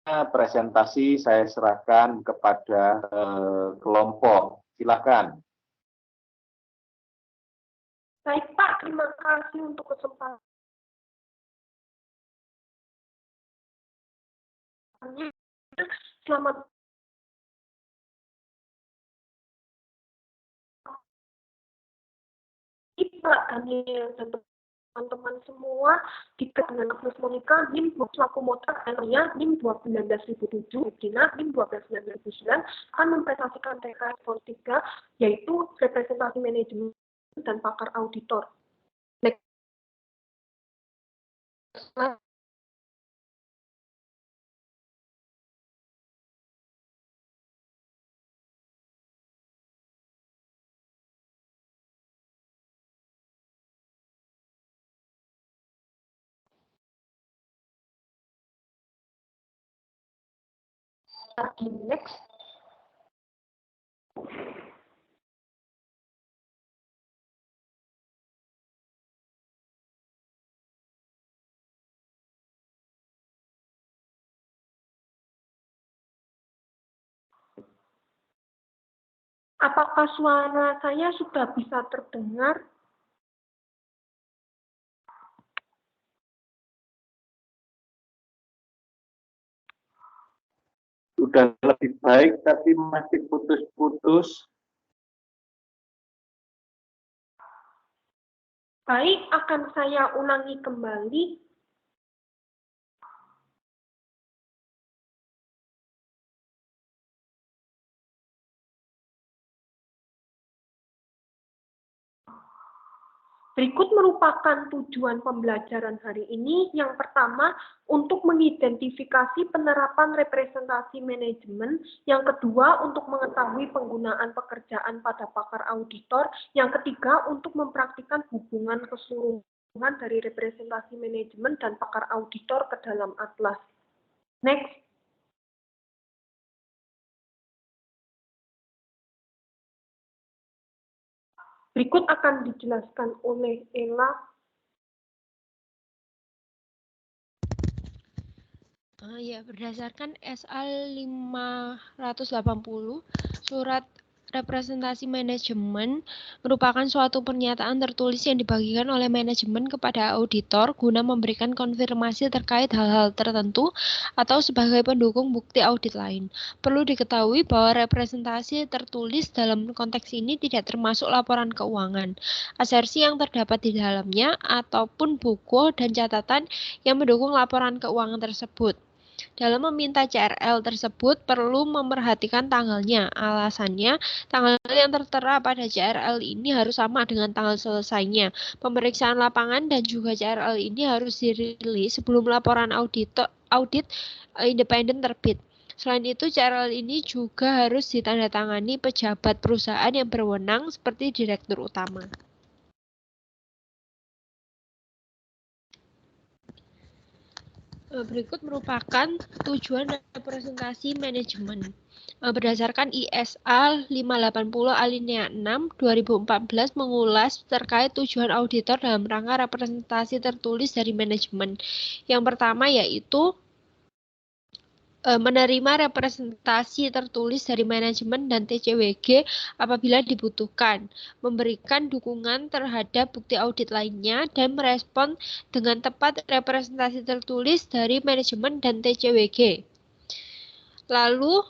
presentasi saya serahkan kepada kelompok. Silakan. Baik Pak, terima kasih untuk kesempatan. Selamat Pak Daniel dan teman-teman semua di dengan Agnes Monica NIM selaku motor saya NIM 12007 Dina NIM 12909 akan mempresentasikan TKS 3 yaitu representasi manajemen dan pakar auditor. Next. Apakah suara saya sudah bisa terdengar? Sudah lebih baik, tapi masih putus-putus. Baik, akan saya ulangi kembali. Berikut merupakan tujuan pembelajaran hari ini. Yang pertama, untuk mengidentifikasi penerapan representasi manajemen. Yang kedua, untuk mengetahui penggunaan pekerjaan pada pakar auditor. Yang ketiga, untuk mempraktikkan hubungan keseluruhan dari representasi manajemen dan pakar auditor ke dalam atlas. Next. Berikut akan dijelaskan oleh Ella. Ya, berdasarkan SA 580, surat representasi manajemen merupakan suatu pernyataan tertulis yang dibagikan oleh manajemen kepada auditor guna memberikan konfirmasi terkait hal-hal tertentu atau sebagai pendukung bukti audit lain. Perlu diketahui bahwa representasi tertulis dalam konteks ini tidak termasuk laporan keuangan, asersi yang terdapat di dalamnya, ataupun buku dan catatan yang mendukung laporan keuangan tersebut. Dalam meminta CRL tersebut perlu memperhatikan tanggalnya. Alasannya, tanggal yang tertera pada CRL ini harus sama dengan tanggal selesainya pemeriksaan lapangan dan juga CRL ini harus dirilis sebelum laporan audit independen terbit. Selain itu, CRL ini juga harus ditandatangani pejabat perusahaan yang berwenang seperti direktur utama. Berikut merupakan tujuan representasi manajemen. Berdasarkan ISA 580 alinea 6 2014 mengulas terkait tujuan auditor dalam rangka representasi tertulis dari manajemen. Yang pertama yaitu menerima representasi tertulis dari manajemen dan TCWG apabila dibutuhkan, memberikan dukungan terhadap bukti audit lainnya, dan merespon dengan tepat representasi tertulis dari manajemen dan TCWG. Lalu,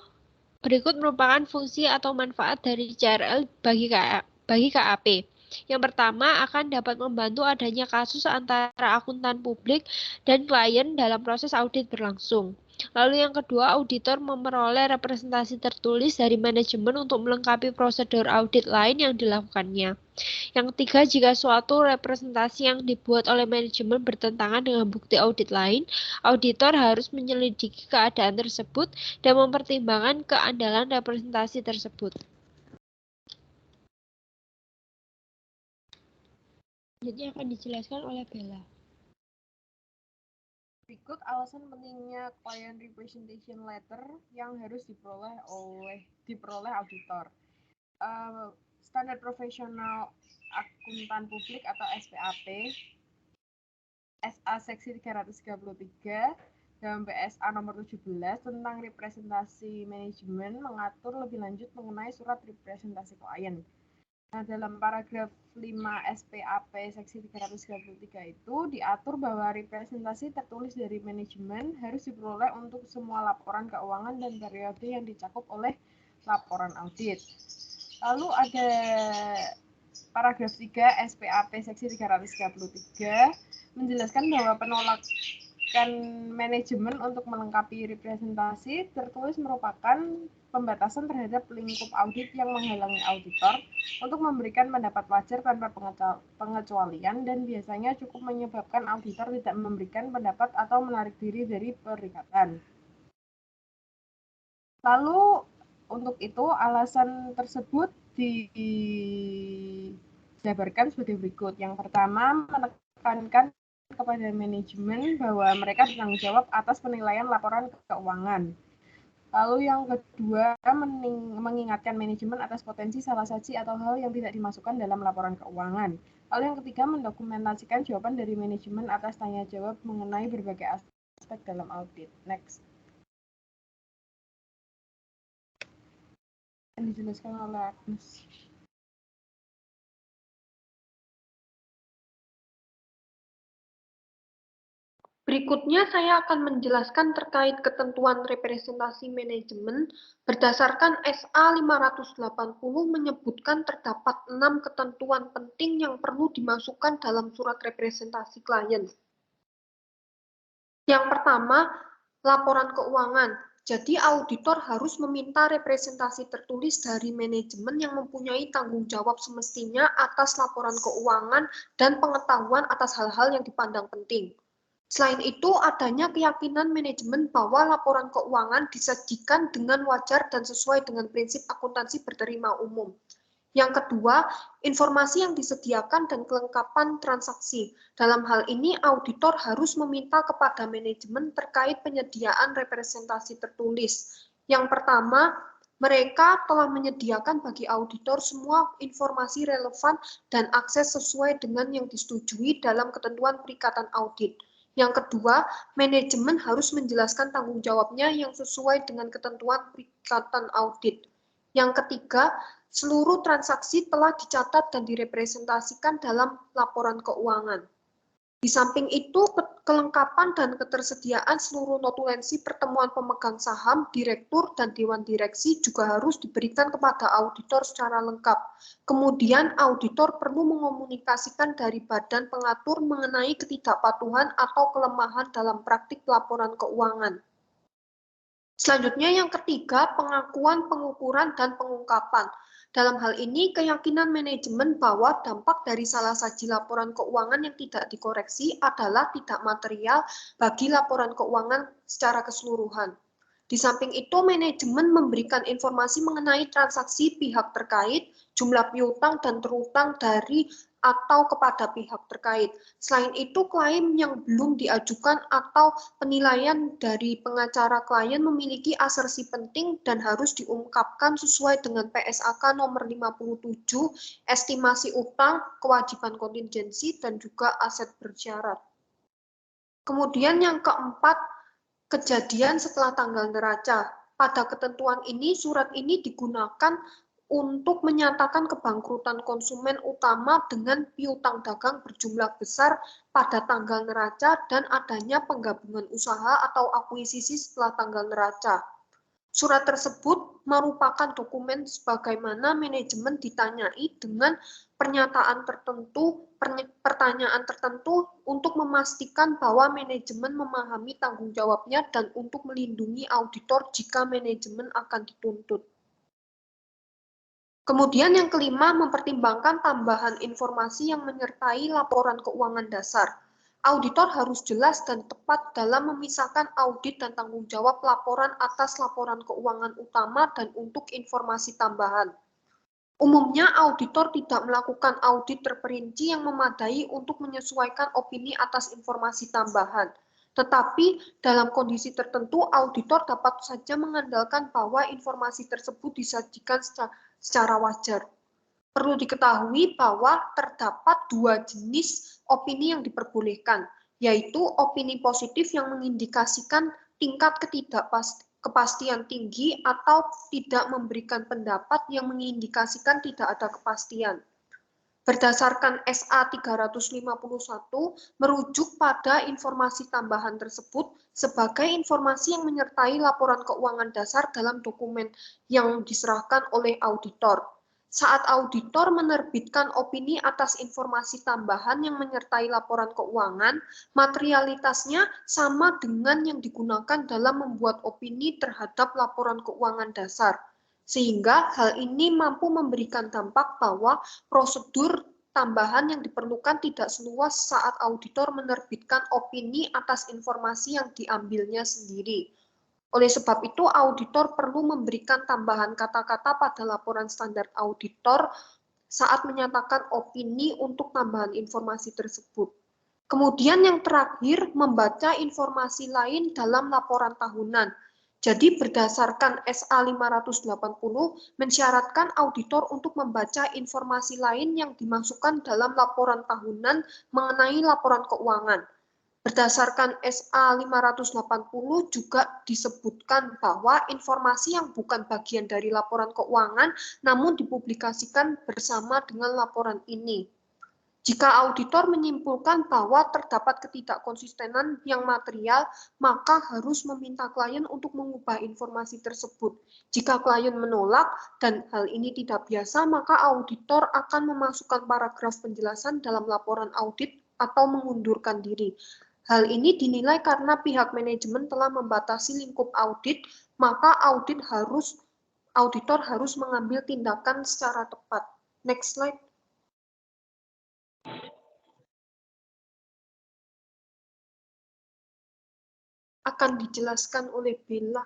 berikut merupakan fungsi atau manfaat dari CRL bagi KAP. Yang pertama akan dapat membantu adanya kasus antara akuntan publik dan klien dalam proses audit berlangsung. Lalu yang kedua, auditor memperoleh representasi tertulis dari manajemen untuk melengkapi prosedur audit lain yang dilakukannya. Yang ketiga, jika suatu representasi yang dibuat oleh manajemen bertentangan dengan bukti audit lain, auditor harus menyelidiki keadaan tersebut dan mempertimbangkan keandalan representasi tersebut. Selanjutnya akan dijelaskan oleh Bella. Berikut alasan pentingnya client representation letter yang harus diperoleh auditor. Standar profesional akuntan publik atau SPAP SA seksi 333 dalam PSA nomor 17 tentang representasi manajemen mengatur lebih lanjut mengenai surat representasi klien. Nah, dalam paragraf 5 SPAP seksi 333 itu diatur bahwa representasi tertulis dari manajemen harus diperoleh untuk semua laporan keuangan dan periode yang dicakup oleh laporan audit. Lalu ada paragraf 3 SPAP seksi 333 menjelaskan bahwa penolakan manajemen untuk melengkapi representasi tertulis merupakan pembatasan terhadap lingkup audit yang menghalangi auditor untuk memberikan pendapat wajar tanpa pengecualian dan biasanya cukup menyebabkan auditor tidak memberikan pendapat atau menarik diri dari perikatan. Lalu untuk itu alasan tersebut dijabarkan sebagai berikut. Yang pertama, menekankan kepada manajemen bahwa mereka bertanggung jawab atas penilaian laporan keuangan. Lalu yang kedua, mengingatkan manajemen atas potensi salah saji atau hal yang tidak dimasukkan dalam laporan keuangan. Lalu yang ketiga, mendokumentasikan jawaban dari manajemen atas tanya jawab mengenai berbagai aspek dalam audit. Next. Yang dijelaskan oleh Agnes. Berikutnya saya akan menjelaskan terkait ketentuan representasi manajemen berdasarkan SA 580 menyebutkan terdapat 6 ketentuan penting yang perlu dimasukkan dalam surat representasi klien. Yang pertama, laporan keuangan. Jadi auditor harus meminta representasi tertulis dari manajemen yang mempunyai tanggung jawab semestinya atas laporan keuangan dan pengetahuan atas hal-hal yang dipandang penting. Selain itu, adanya keyakinan manajemen bahwa laporan keuangan disajikan dengan wajar dan sesuai dengan prinsip akuntansi berterima umum. Yang kedua, informasi yang disediakan dan kelengkapan transaksi. Dalam hal ini, auditor harus meminta kepada manajemen terkait penyediaan representasi tertulis. Yang pertama, mereka telah menyediakan bagi auditor semua informasi relevan dan akses sesuai dengan yang disetujui dalam ketentuan perikatan audit. Yang kedua, manajemen harus menjelaskan tanggung jawabnya yang sesuai dengan ketentuan perikatan audit. Yang ketiga, seluruh transaksi telah dicatat dan direpresentasikan dalam laporan keuangan. Di samping itu, kelengkapan dan ketersediaan seluruh notulensi pertemuan pemegang saham, direktur, dan dewan direksi juga harus diberikan kepada auditor secara lengkap. Kemudian, auditor perlu mengomunikasikan dari badan pengatur mengenai ketidakpatuhan atau kelemahan dalam praktik laporan keuangan. Selanjutnya yang ketiga, pengakuan, pengukuran, dan pengungkapan. Dalam hal ini, keyakinan manajemen bahwa dampak dari salah saji laporan keuangan yang tidak dikoreksi adalah tidak material bagi laporan keuangan secara keseluruhan. Di samping itu, manajemen memberikan informasi mengenai transaksi pihak terkait, jumlah piutang dan terutang dari atau kepada pihak terkait. Selain itu, klaim yang belum diajukan atau penilaian dari pengacara klien memiliki asersi penting dan harus diungkapkan sesuai dengan PSAK nomor 57, estimasi utang, kewajiban kontingensi, dan juga aset bersyarat. Kemudian yang keempat, kejadian setelah tanggal neraca. Pada ketentuan ini, surat ini digunakan untuk menyatakan kebangkrutan konsumen utama dengan piutang dagang berjumlah besar pada tanggal neraca dan adanya penggabungan usaha atau akuisisi setelah tanggal neraca. Surat tersebut merupakan dokumen sebagaimana manajemen ditanyai dengan pertanyaan tertentu untuk memastikan bahwa manajemen memahami tanggung jawabnya dan untuk melindungi auditor jika manajemen akan dituntut. Kemudian yang kelima, mempertimbangkan tambahan informasi yang menyertai laporan keuangan dasar. Auditor harus jelas dan tepat dalam memisahkan audit dan tanggung jawab laporan atas laporan keuangan utama dan untuk informasi tambahan. Umumnya, auditor tidak melakukan audit terperinci yang memadai untuk menyesuaikan opini atas informasi tambahan. Tetapi, dalam kondisi tertentu, auditor dapat saja mengandalkan bahwa informasi tersebut disajikan secara wajar. Perlu diketahui bahwa terdapat dua jenis opini yang diperbolehkan, yaitu opini positif yang mengindikasikan tingkat ketidakpastian tinggi atau tidak memberikan pendapat yang mengindikasikan tidak ada kepastian. Berdasarkan SA 351, merujuk pada informasi tambahan tersebut sebagai informasi yang menyertai laporan keuangan dasar dalam dokumen yang diserahkan oleh auditor. Saat auditor menerbitkan opini atas informasi tambahan yang menyertai laporan keuangan, materialitasnya sama dengan yang digunakan dalam membuat opini terhadap laporan keuangan dasar. Sehingga hal ini mampu memberikan dampak bahwa prosedur tambahan yang diperlukan tidak seluas saat auditor menerbitkan opini atas informasi yang diambilnya sendiri. Oleh sebab itu, auditor perlu memberikan tambahan kata-kata pada laporan standar auditor saat menyatakan opini untuk tambahan informasi tersebut. Kemudian yang terakhir, membaca informasi lain dalam laporan tahunan. Jadi berdasarkan SA 580 mensyaratkan auditor untuk membaca informasi lain yang dimasukkan dalam laporan tahunan mengenai laporan keuangan. Berdasarkan SA 580 juga disebutkan bahwa informasi yang bukan bagian dari laporan keuangan namun dipublikasikan bersama dengan laporan ini. Jika auditor menyimpulkan bahwa terdapat ketidakkonsistenan yang material, maka harus meminta klien untuk mengubah informasi tersebut. Jika klien menolak dan hal ini tidak biasa, maka auditor akan memasukkan paragraf penjelasan dalam laporan audit atau mengundurkan diri. Hal ini dinilai karena pihak manajemen telah membatasi lingkup audit, maka auditor harus mengambil tindakan secara tepat. Next slide. Akan dijelaskan oleh Bella.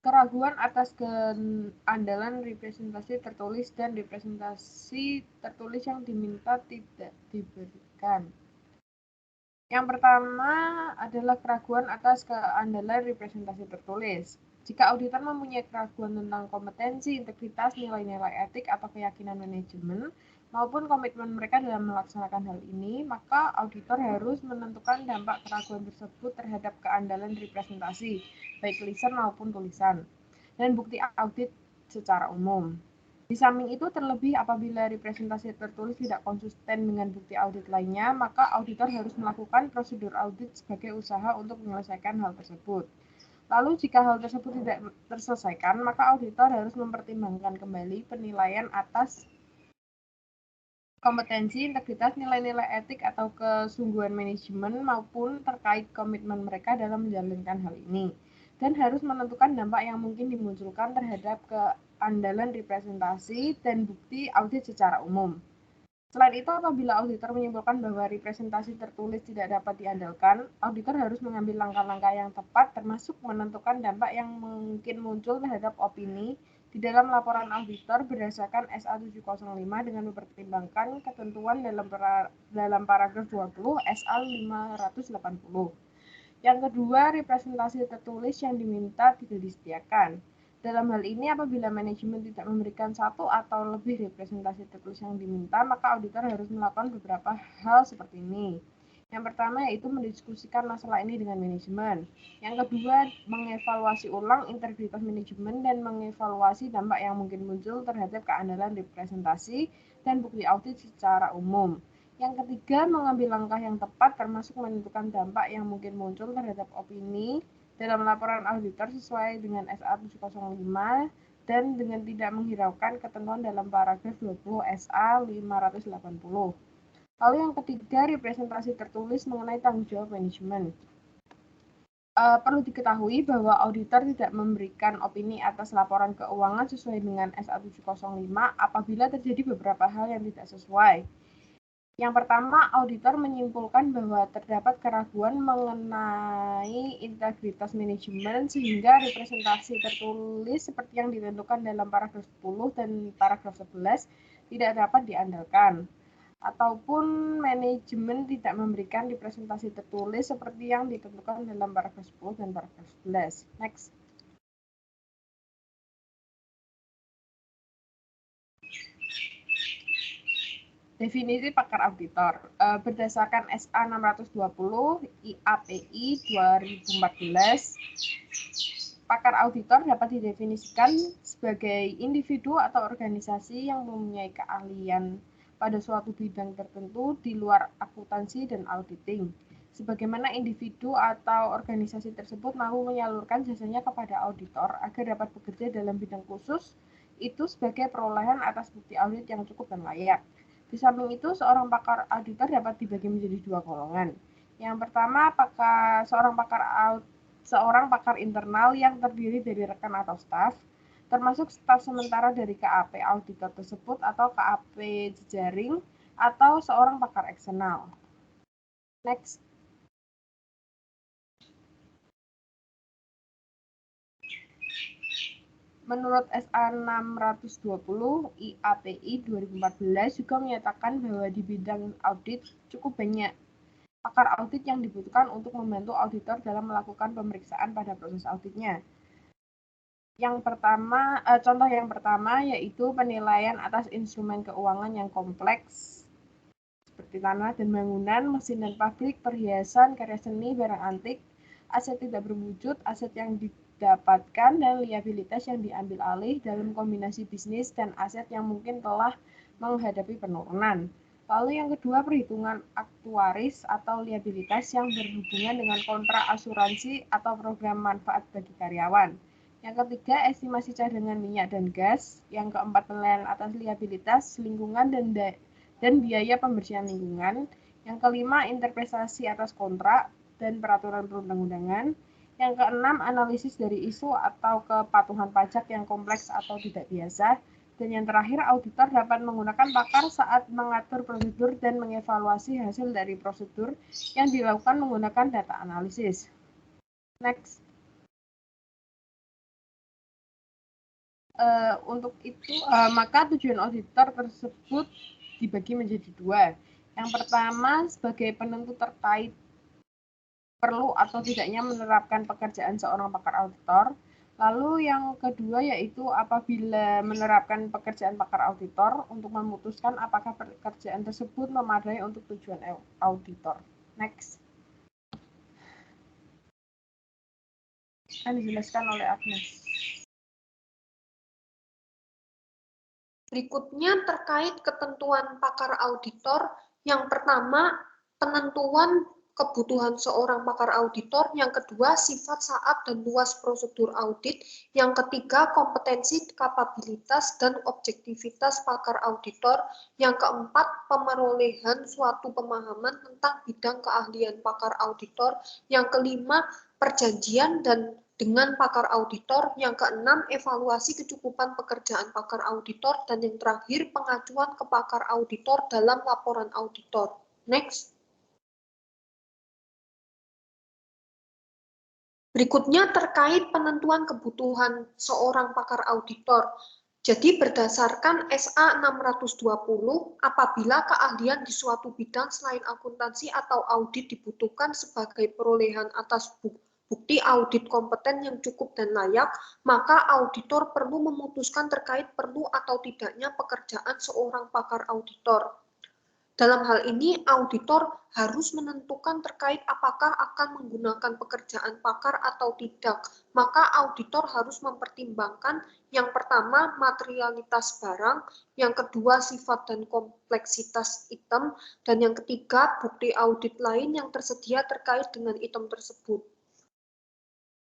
Keraguan atas keandalan representasi tertulis dan representasi tertulis yang diminta tidak diberikan. Yang pertama adalah keraguan atas keandalan representasi tertulis. Jika auditor mempunyai keraguan tentang kompetensi, integritas, nilai-nilai etik, atau keyakinan manajemen, maupun komitmen mereka dalam melaksanakan hal ini, maka auditor harus menentukan dampak keraguan tersebut terhadap keandalan representasi, baik lisan maupun tulisan, dan bukti audit secara umum. Di samping itu, terlebih apabila representasi tertulis tidak konsisten dengan bukti audit lainnya, maka auditor harus melakukan prosedur audit sebagai usaha untuk menyelesaikan hal tersebut. Lalu, jika hal tersebut tidak terselesaikan, maka auditor harus mempertimbangkan kembali penilaian atas kompetensi, integritas, nilai-nilai etik, atau kesungguhan manajemen maupun terkait komitmen mereka dalam menjalankan hal ini. Dan harus menentukan dampak yang mungkin dimunculkan terhadap keandalan representasi dan bukti audit secara umum. Selain itu, apabila auditor menyimpulkan bahwa representasi tertulis tidak dapat diandalkan, auditor harus mengambil langkah-langkah yang tepat termasuk menentukan dampak yang mungkin muncul terhadap opini di dalam laporan auditor berdasarkan SA 705 dengan mempertimbangkan ketentuan dalam paragraf 20 SA 580. Yang kedua, representasi tertulis yang diminta tidak disediakan. Dalam hal ini, apabila manajemen tidak memberikan satu atau lebih representasi tertulis yang diminta, maka auditor harus melakukan beberapa hal seperti ini. Yang pertama yaitu mendiskusikan masalah ini dengan manajemen. Yang kedua, mengevaluasi ulang integritas manajemen dan mengevaluasi dampak yang mungkin muncul terhadap keandalan representasi dan bukti audit secara umum. Yang ketiga, mengambil langkah yang tepat termasuk menentukan dampak yang mungkin muncul terhadap opini dalam laporan auditor sesuai dengan SA 705 dan dengan tidak menghiraukan ketentuan dalam paragraf 20 SA 580. Lalu yang ketiga, representasi tertulis mengenai tanggung jawab manajemen. Perlu diketahui bahwa auditor tidak memberikan opini atas laporan keuangan sesuai dengan SA 705 apabila terjadi beberapa hal yang tidak sesuai. Yang pertama, auditor menyimpulkan bahwa terdapat keraguan mengenai integritas manajemen sehingga representasi tertulis seperti yang ditentukan dalam paragraf 10 dan paragraf 11 tidak dapat diandalkan. Ataupun manajemen tidak memberikan representasi tertulis seperti yang ditentukan dalam paragraf 10 dan paragraf 11. Next. Definisi pakar auditor. Berdasarkan SA 620 IAPI 2014, pakar auditor dapat didefinisikan sebagai individu atau organisasi yang mempunyai keahlian pada suatu bidang tertentu di luar akuntansi dan auditing. Sebagaimana individu atau organisasi tersebut mampu menyalurkan jasanya kepada auditor agar dapat bekerja dalam bidang khusus, itu sebagai perolehan atas bukti audit yang cukup dan layak. Di samping itu, seorang pakar auditor dapat dibagi menjadi dua golongan. Yang pertama, seorang pakar internal yang terdiri dari rekan atau staf, termasuk staf sementara dari KAP auditor tersebut atau KAP jejaring, atau seorang pakar eksternal. Next. Menurut SA 620 IAPI 2014 juga menyatakan bahwa di bidang audit cukup banyak pakar audit yang dibutuhkan untuk membantu auditor dalam melakukan pemeriksaan pada proses auditnya. Contoh yang pertama yaitu penilaian atas instrumen keuangan yang kompleks seperti tanah dan bangunan, mesin dan pabrik, perhiasan, karya seni, barang antik, aset tidak berwujud, aset yang didapatkan, dan liabilitas yang diambil alih dalam kombinasi bisnis dan aset yang mungkin telah menghadapi penurunan. Lalu yang kedua, perhitungan aktuaris atau liabilitas yang berhubungan dengan kontrak asuransi atau program manfaat bagi karyawan. Yang ketiga, estimasi cadangan minyak dan gas. Yang keempat, penilaian atas liabilitas lingkungan dan biaya pembersihan lingkungan. Yang kelima, interpretasi atas kontrak dan peraturan perundang-undangan. Yang keenam, analisis dari isu atau kepatuhan pajak yang kompleks atau tidak biasa. Dan yang terakhir, auditor dapat menggunakan pakar saat mengatur prosedur dan mengevaluasi hasil dari prosedur yang dilakukan menggunakan data analisis. Next. Untuk itu, maka tujuan auditor tersebut dibagi menjadi dua. Yang pertama, sebagai penentu terkait perlu atau tidaknya menerapkan pekerjaan seorang pakar auditor. Lalu yang kedua yaitu apabila menerapkan pekerjaan pakar auditor untuk memutuskan apakah pekerjaan tersebut memadai untuk tujuan auditor. Next. Akan dijelaskan oleh Agnes. Berikutnya terkait ketentuan pakar auditor. Yang pertama, penentuan kebutuhan seorang pakar auditor. Yang kedua, sifat saat dan luas prosedur audit. Yang ketiga, kompetensi, kapabilitas, dan objektivitas pakar auditor. Yang keempat, pemerolehan suatu pemahaman tentang bidang keahlian pakar auditor. Yang kelima, perjanjian dengan pakar auditor. Yang keenam, evaluasi kecukupan pekerjaan pakar auditor. Dan yang terakhir, pengajuan ke pakar auditor dalam laporan auditor. Next. Berikutnya terkait penentuan kebutuhan seorang pakar auditor. Jadi berdasarkan SA 620, apabila keahlian di suatu bidang selain akuntansi atau audit dibutuhkan sebagai perolehan atas bukti audit kompeten yang cukup dan layak, maka auditor perlu memutuskan terkait perlu atau tidaknya pekerjaan seorang pakar auditor. Dalam hal ini, auditor harus menentukan terkait apakah akan menggunakan pekerjaan pakar atau tidak. Maka auditor harus mempertimbangkan yang pertama, materialitas barang, yang kedua, sifat dan kompleksitas item, dan yang ketiga, bukti audit lain yang tersedia terkait dengan item tersebut.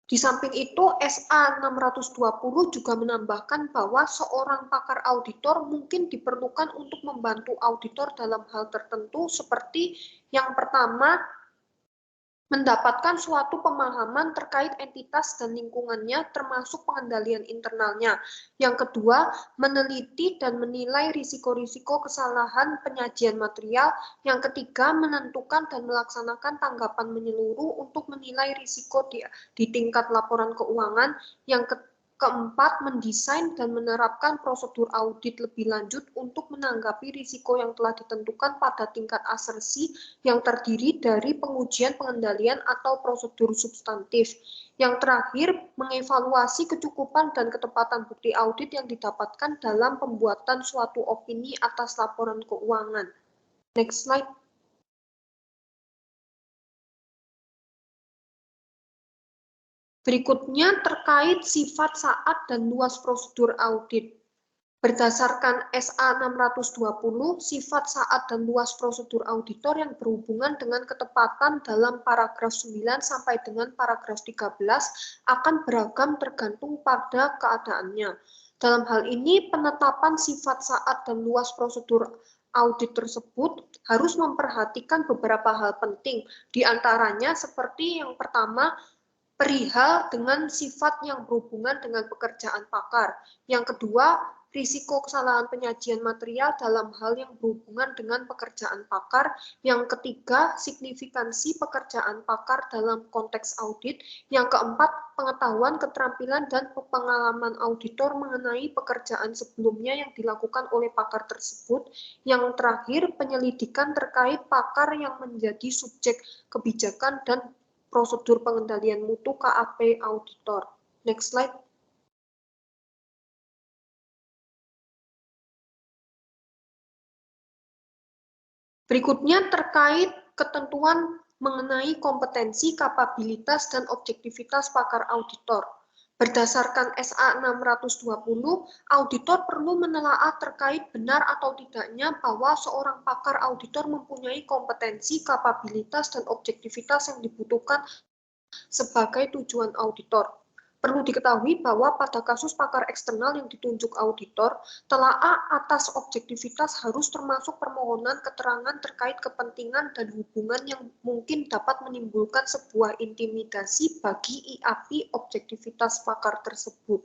Di samping itu, SA 620 juga menambahkan bahwa seorang pakar auditor mungkin diperlukan untuk membantu auditor dalam hal tertentu seperti yang pertama, mendapatkan suatu pemahaman terkait entitas dan lingkungannya termasuk pengendalian internalnya. Yang kedua, meneliti dan menilai risiko-risiko kesalahan penyajian material. Yang ketiga, menentukan dan melaksanakan tanggapan menyeluruh untuk menilai risiko di tingkat laporan keuangan. Yang keempat, mendesain dan menerapkan prosedur audit lebih lanjut untuk menanggapi risiko yang telah ditentukan pada tingkat asersi yang terdiri dari pengujian, pengendalian, atau prosedur substantif. Yang terakhir, mengevaluasi kecukupan dan ketepatan bukti audit yang didapatkan dalam pembuatan suatu opini atas laporan keuangan. Next slide. Berikutnya terkait sifat, saat, dan luas prosedur audit. Berdasarkan SA 620, sifat, saat, dan luas prosedur auditor yang berhubungan dengan ketepatan dalam paragraf 9 sampai dengan paragraf 13 akan beragam tergantung pada keadaannya. Dalam hal ini, penetapan sifat, saat, dan luas prosedur audit tersebut harus memperhatikan beberapa hal penting, di antaranya seperti yang pertama, perihal dengan sifat yang berhubungan dengan pekerjaan pakar. Yang kedua, risiko kesalahan penyajian material dalam hal yang berhubungan dengan pekerjaan pakar. Yang ketiga, signifikansi pekerjaan pakar dalam konteks audit. Yang keempat, pengetahuan, keterampilan, dan pengalaman auditor mengenai pekerjaan sebelumnya yang dilakukan oleh pakar tersebut. Yang terakhir, penyelidikan terkait pakar yang menjadi subjek kebijakan dan prosedur pengendalian mutu KAP auditor. Next slide. Berikutnya terkait ketentuan mengenai kompetensi, kapabilitas, dan objektivitas pakar auditor. Berdasarkan SA 620, auditor perlu menelaah terkait benar atau tidaknya bahwa seorang pakar auditor mempunyai kompetensi, kapabilitas, dan objektivitas yang dibutuhkan sebagai tujuan auditor. Perlu diketahui bahwa pada kasus pakar eksternal yang ditunjuk auditor, telaah atas objektivitas harus termasuk permohonan keterangan terkait kepentingan dan hubungan yang mungkin dapat menimbulkan sebuah intimidasi bagi IAP objektivitas pakar tersebut.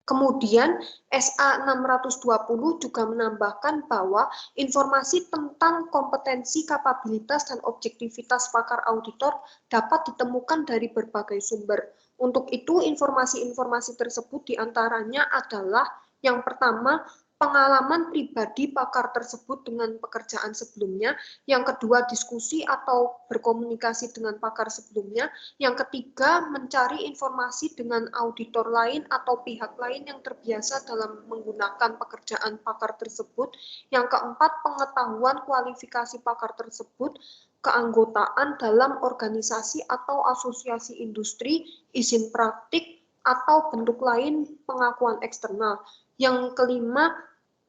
Kemudian SA 620 juga menambahkan bahwa informasi tentang kompetensi, kapabilitas, dan objektivitas pakar auditor dapat ditemukan dari berbagai sumber. Untuk itu, informasi-informasi tersebut diantaranya adalah yang pertama, pengalaman pribadi pakar tersebut dengan pekerjaan sebelumnya, yang kedua, diskusi atau berkomunikasi dengan pakar sebelumnya, yang ketiga, mencari informasi dengan auditor lain atau pihak lain yang terbiasa dalam menggunakan pekerjaan pakar tersebut, yang keempat, pengetahuan kualifikasi pakar tersebut, keanggotaan dalam organisasi atau asosiasi industri, izin praktik, atau bentuk lain pengakuan eksternal. Yang kelima,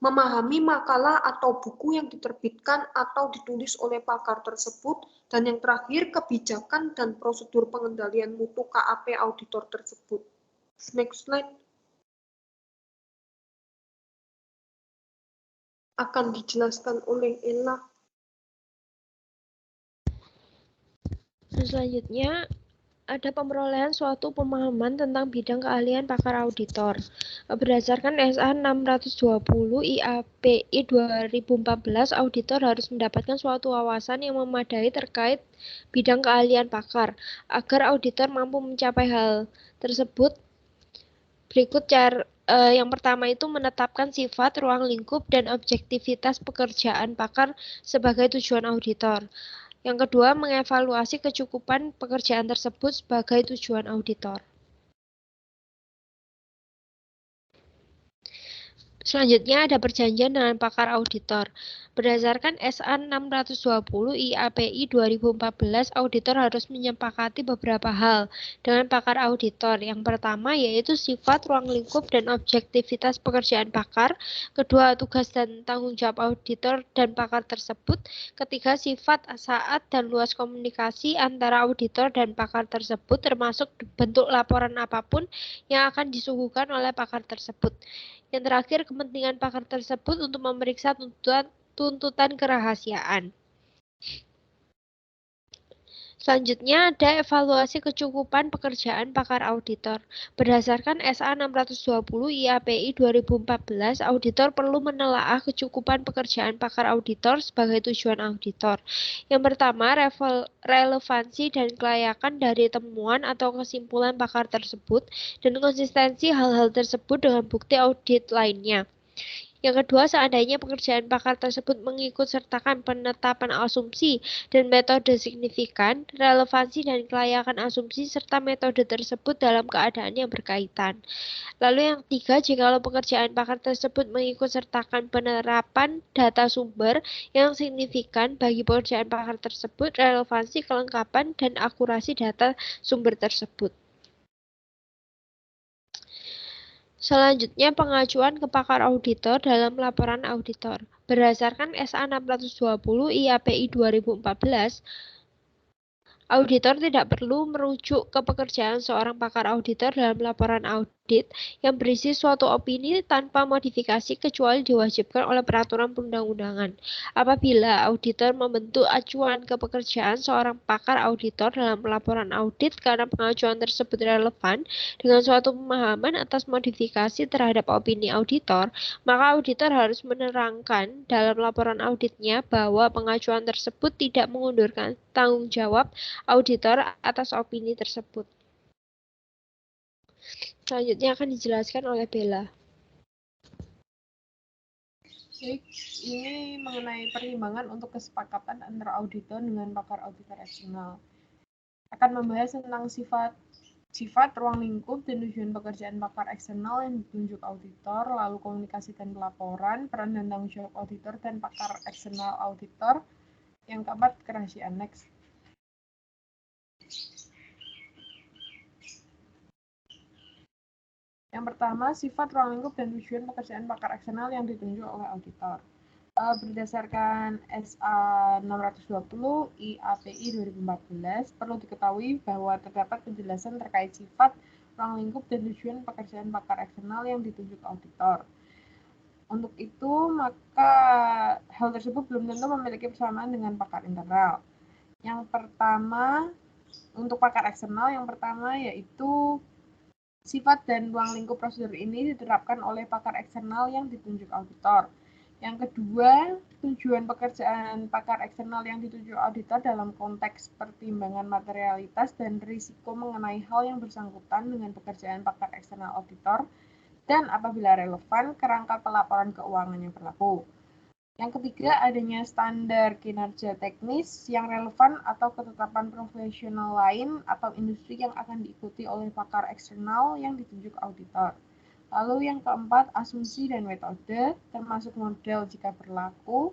memahami makalah atau buku yang diterbitkan atau ditulis oleh pakar tersebut, dan yang terakhir, kebijakan dan prosedur pengendalian mutu KAP auditor tersebut. Next slide. Akan dijelaskan oleh Ella. Selanjutnya, ada pemerolehan suatu pemahaman tentang bidang keahlian pakar auditor. Berdasarkan SA 620 IAPI 2014, auditor harus mendapatkan suatu wawasan yang memadai terkait bidang keahlian pakar. Agar auditor mampu mencapai hal tersebut, berikut yang pertama itu menetapkan sifat, ruang lingkup, dan objektivitas pekerjaan pakar sebagai tujuan auditor. Yang kedua, mengevaluasi kecukupan pekerjaan tersebut sebagai tujuan auditor. Selanjutnya ada perjanjian dengan pakar auditor. Berdasarkan SA 620 IAPI 2014, auditor harus menyepakati beberapa hal dengan pakar auditor. Yang pertama yaitu sifat, ruang lingkup, dan objektivitas pekerjaan pakar. Kedua, tugas dan tanggung jawab auditor dan pakar tersebut. Ketiga, sifat, saat, dan luas komunikasi antara auditor dan pakar tersebut, termasuk bentuk laporan apapun yang akan disuguhkan oleh pakar tersebut. Yang terakhir, kepentingan pakar tersebut untuk memeriksa tuntutan kerahasiaan. Selanjutnya ada evaluasi kecukupan pekerjaan pakar auditor. Berdasarkan SA 620 IAPI 2014, auditor perlu menelaah kecukupan pekerjaan pakar auditor sebagai tujuan auditor. Yang pertama, relevansi dan kelayakan dari temuan atau kesimpulan pakar tersebut dan konsistensi hal-hal tersebut dengan bukti audit lainnya. Yang kedua, seandainya pekerjaan pakar tersebut mengikut sertakan penetapan asumsi dan metode signifikan, relevansi dan kelayakan asumsi serta metode tersebut dalam keadaan yang berkaitan. Lalu yang ketiga, jikalau pekerjaan pakar tersebut mengikut sertakan penerapan data sumber yang signifikan bagi pekerjaan pakar tersebut, relevansi, kelengkapan, dan akurasi data sumber tersebut. Selanjutnya, pengajuan ke pakar auditor dalam laporan auditor. Berdasarkan SA 620 IAPI 2014, auditor tidak perlu merujuk ke pekerjaan seorang pakar auditor dalam laporan audit yang berisi suatu opini tanpa modifikasi kecuali diwajibkan oleh peraturan perundang-undangan. Apabila auditor membentuk acuan ke pekerjaan seorang pakar auditor dalam laporan audit karena pengajuan tersebut relevan dengan suatu pemahaman atas modifikasi terhadap opini auditor, maka auditor harus menerangkan dalam laporan auditnya bahwa pengajuan tersebut tidak mengundurkan tanggung jawab auditor atas opini tersebut. Selanjutnya akan dijelaskan oleh Bella. Jadi ini mengenai pertimbangan untuk kesepakatan antara auditor dengan pakar auditor eksternal. Akan membahas tentang sifat, ruang lingkup, dan tujuan pekerjaan pakar eksternal yang ditunjuk auditor, lalu komunikasi dan pelaporan, peran dan tanggung jawab auditor dan pakar eksternal auditor. Yang keempat, kerahasiaan. Next. Yang pertama, sifat, ruang lingkup, dan tujuan pekerjaan pakar eksternal yang ditunjuk oleh auditor. Berdasarkan SA 620 IAPI 2014, perlu diketahui bahwa terdapat penjelasan terkait sifat, ruang lingkup, dan tujuan pekerjaan pakar eksternal yang ditunjuk auditor. Untuk itu, maka hal tersebut belum tentu memiliki persamaan dengan pakar internal. Yang pertama, untuk pakar eksternal, yang pertama yaitu sifat dan ruang lingkup prosedur ini diterapkan oleh pakar eksternal yang ditunjuk auditor. Yang kedua, tujuan pekerjaan pakar eksternal yang ditunjuk auditor dalam konteks pertimbangan materialitas dan risiko mengenai hal yang bersangkutan dengan pekerjaan pakar eksternal auditor dan apabila relevan, kerangka pelaporan keuangan yang berlaku. Yang ketiga, adanya standar kinerja teknis yang relevan atau ketetapan profesional lain atau industri yang akan diikuti oleh pakar eksternal yang ditunjuk auditor. Lalu yang keempat, asumsi dan metode, termasuk model jika berlaku,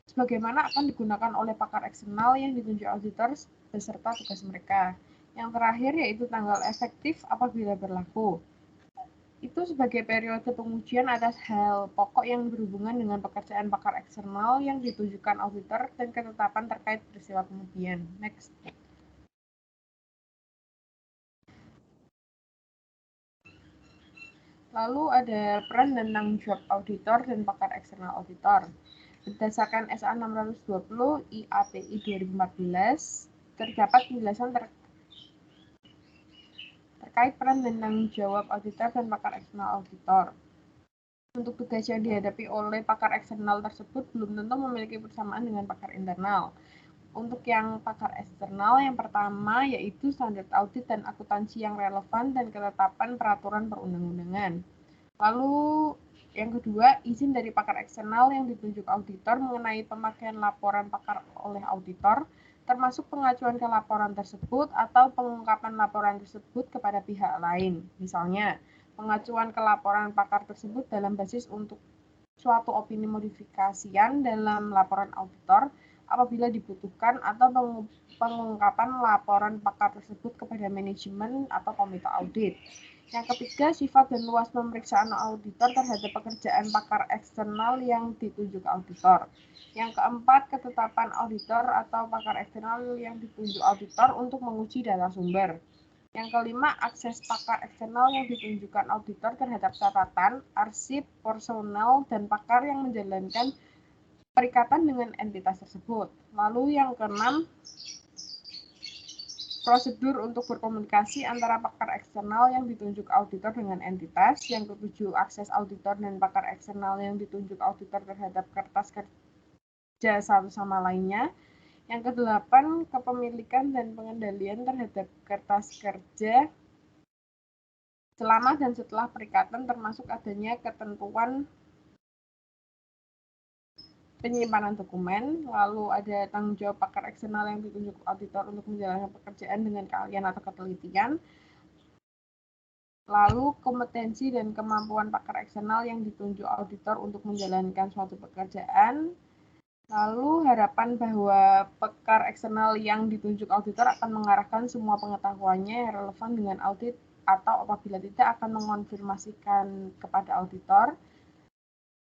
sebagaimana akan digunakan oleh pakar eksternal yang ditunjuk auditor beserta tugas mereka. Yang terakhir yaitu tanggal efektif apabila berlaku. Itu sebagai periode pengujian atas hal pokok yang berhubungan dengan pekerjaan pakar eksternal yang ditunjukkan auditor dan ketetapan terkait peristiwa kemudian. Next. Lalu ada peran dan tanggung jawab auditor dan pakar eksternal auditor. Berdasarkan SA 620 IAPI 2014, terdapat penjelasan terkait peran dan tanggung jawab auditor dan pakar eksternal auditor. Untuk tugas yang dihadapi oleh pakar eksternal tersebut belum tentu memiliki persamaan dengan pakar internal. Untuk yang pakar eksternal, yang pertama yaitu standar audit dan akuntansi yang relevan dan ketetapan peraturan perundang-undangan. Lalu yang kedua, izin dari pakar eksternal yang ditunjuk auditor mengenai pemakaian laporan pakar oleh auditor, termasuk pengajuan ke laporan tersebut atau pengungkapan laporan tersebut kepada pihak lain. Misalnya, pengajuan ke laporan pakar tersebut dalam basis untuk suatu opini modifikasian dalam laporan auditor apabila dibutuhkan atau pengungkapan laporan pakar tersebut kepada manajemen atau komite audit. Yang ketiga, sifat dan luas pemeriksaan auditor terhadap pekerjaan pakar eksternal yang ditunjuk auditor. Yang keempat, ketetapan auditor atau pakar eksternal yang ditunjuk auditor untuk menguji data sumber. Yang kelima, akses pakar eksternal yang ditunjukkan auditor terhadap catatan, arsip, personel, dan pakar yang menjalankan perikatan dengan entitas tersebut. Lalu yang keenam, prosedur untuk berkomunikasi antara pakar eksternal yang ditunjuk auditor dengan entitas. Yang ketujuh, akses auditor dan pakar eksternal yang ditunjuk auditor terhadap kertas kerja satu sama lainnya. Yang kedelapan, kepemilikan dan pengendalian terhadap kertas kerja selama dan setelah perikatan, termasuk adanya ketentuan penyimpanan dokumen, lalu ada tanggung jawab pakar eksternal yang ditunjuk auditor untuk menjalankan pekerjaan dengan keahlian atau ketelitian, lalu kompetensi dan kemampuan pakar eksternal yang ditunjuk auditor untuk menjalankan suatu pekerjaan, lalu harapan bahwa pakar eksternal yang ditunjuk auditor akan mengarahkan semua pengetahuannya yang relevan dengan audit atau apabila tidak akan mengonfirmasikan kepada auditor.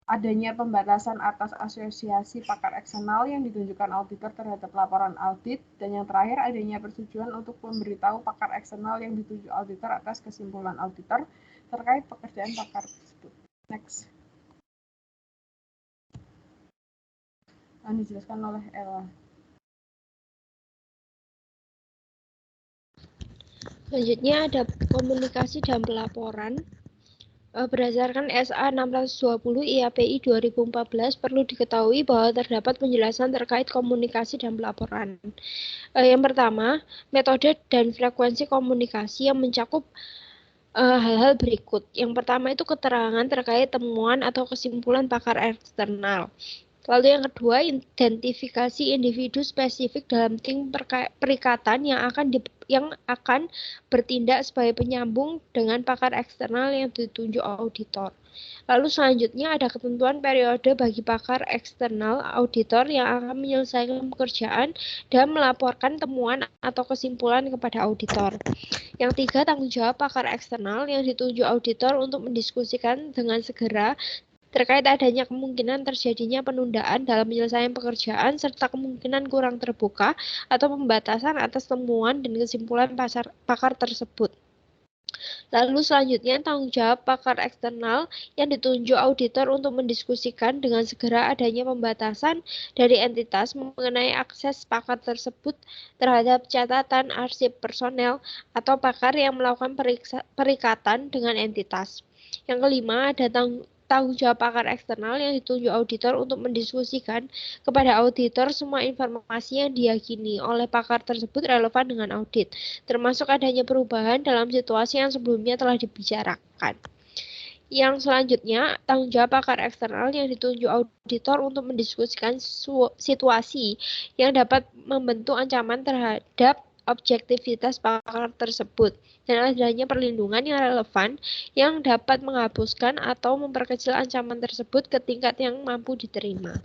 Adanya pembatasan atas asosiasi pakar eksternal yang ditunjukkan auditor terhadap laporan audit, dan yang terakhir adanya persetujuan untuk memberitahu pakar eksternal yang ditunjuk auditor atas kesimpulan auditor terkait pekerjaan pakar tersebut. Next. Akan dijelaskan oleh Ella. Selanjutnya ada komunikasi dan pelaporan. Berdasarkan SA 620 IAPI 2014, perlu diketahui bahwa terdapat penjelasan terkait komunikasi dan pelaporan. Yang pertama, metode dan frekuensi komunikasi yang mencakup hal-hal berikut. Yang pertama itu keterangan terkait temuan atau kesimpulan pakar eksternal. Lalu yang kedua, identifikasi individu spesifik dalam tim perikatan yang akan bertindak sebagai penyambung dengan pakar eksternal yang ditunjuk auditor. Lalu selanjutnya ada ketentuan periode bagi pakar eksternal auditor yang akan menyelesaikan pekerjaan dan melaporkan temuan atau kesimpulan kepada auditor. Yang tiga, tanggung jawab pakar eksternal yang ditunjuk auditor untuk mendiskusikan dengan segera terkait adanya kemungkinan terjadinya penundaan dalam penyelesaian pekerjaan serta kemungkinan kurang terbuka atau pembatasan atas temuan dan kesimpulan pakar tersebut. Lalu selanjutnya tanggung jawab pakar eksternal yang ditunjuk auditor untuk mendiskusikan dengan segera adanya pembatasan dari entitas mengenai akses pakar tersebut terhadap catatan arsip personel atau pakar yang melakukan perikatan dengan entitas. Yang kelima ada tanggung jawab pakar eksternal yang ditunjuk auditor untuk mendiskusikan kepada auditor semua informasi yang diyakini oleh pakar tersebut relevan dengan audit, termasuk adanya perubahan dalam situasi yang sebelumnya telah dibicarakan. Yang selanjutnya, tanggung jawab pakar eksternal yang ditunjuk auditor untuk mendiskusikan situasi yang dapat membentuk ancaman terhadap objektivitas pakar tersebut dan adanya perlindungan yang relevan yang dapat menghapuskan atau memperkecil ancaman tersebut ke tingkat yang mampu diterima.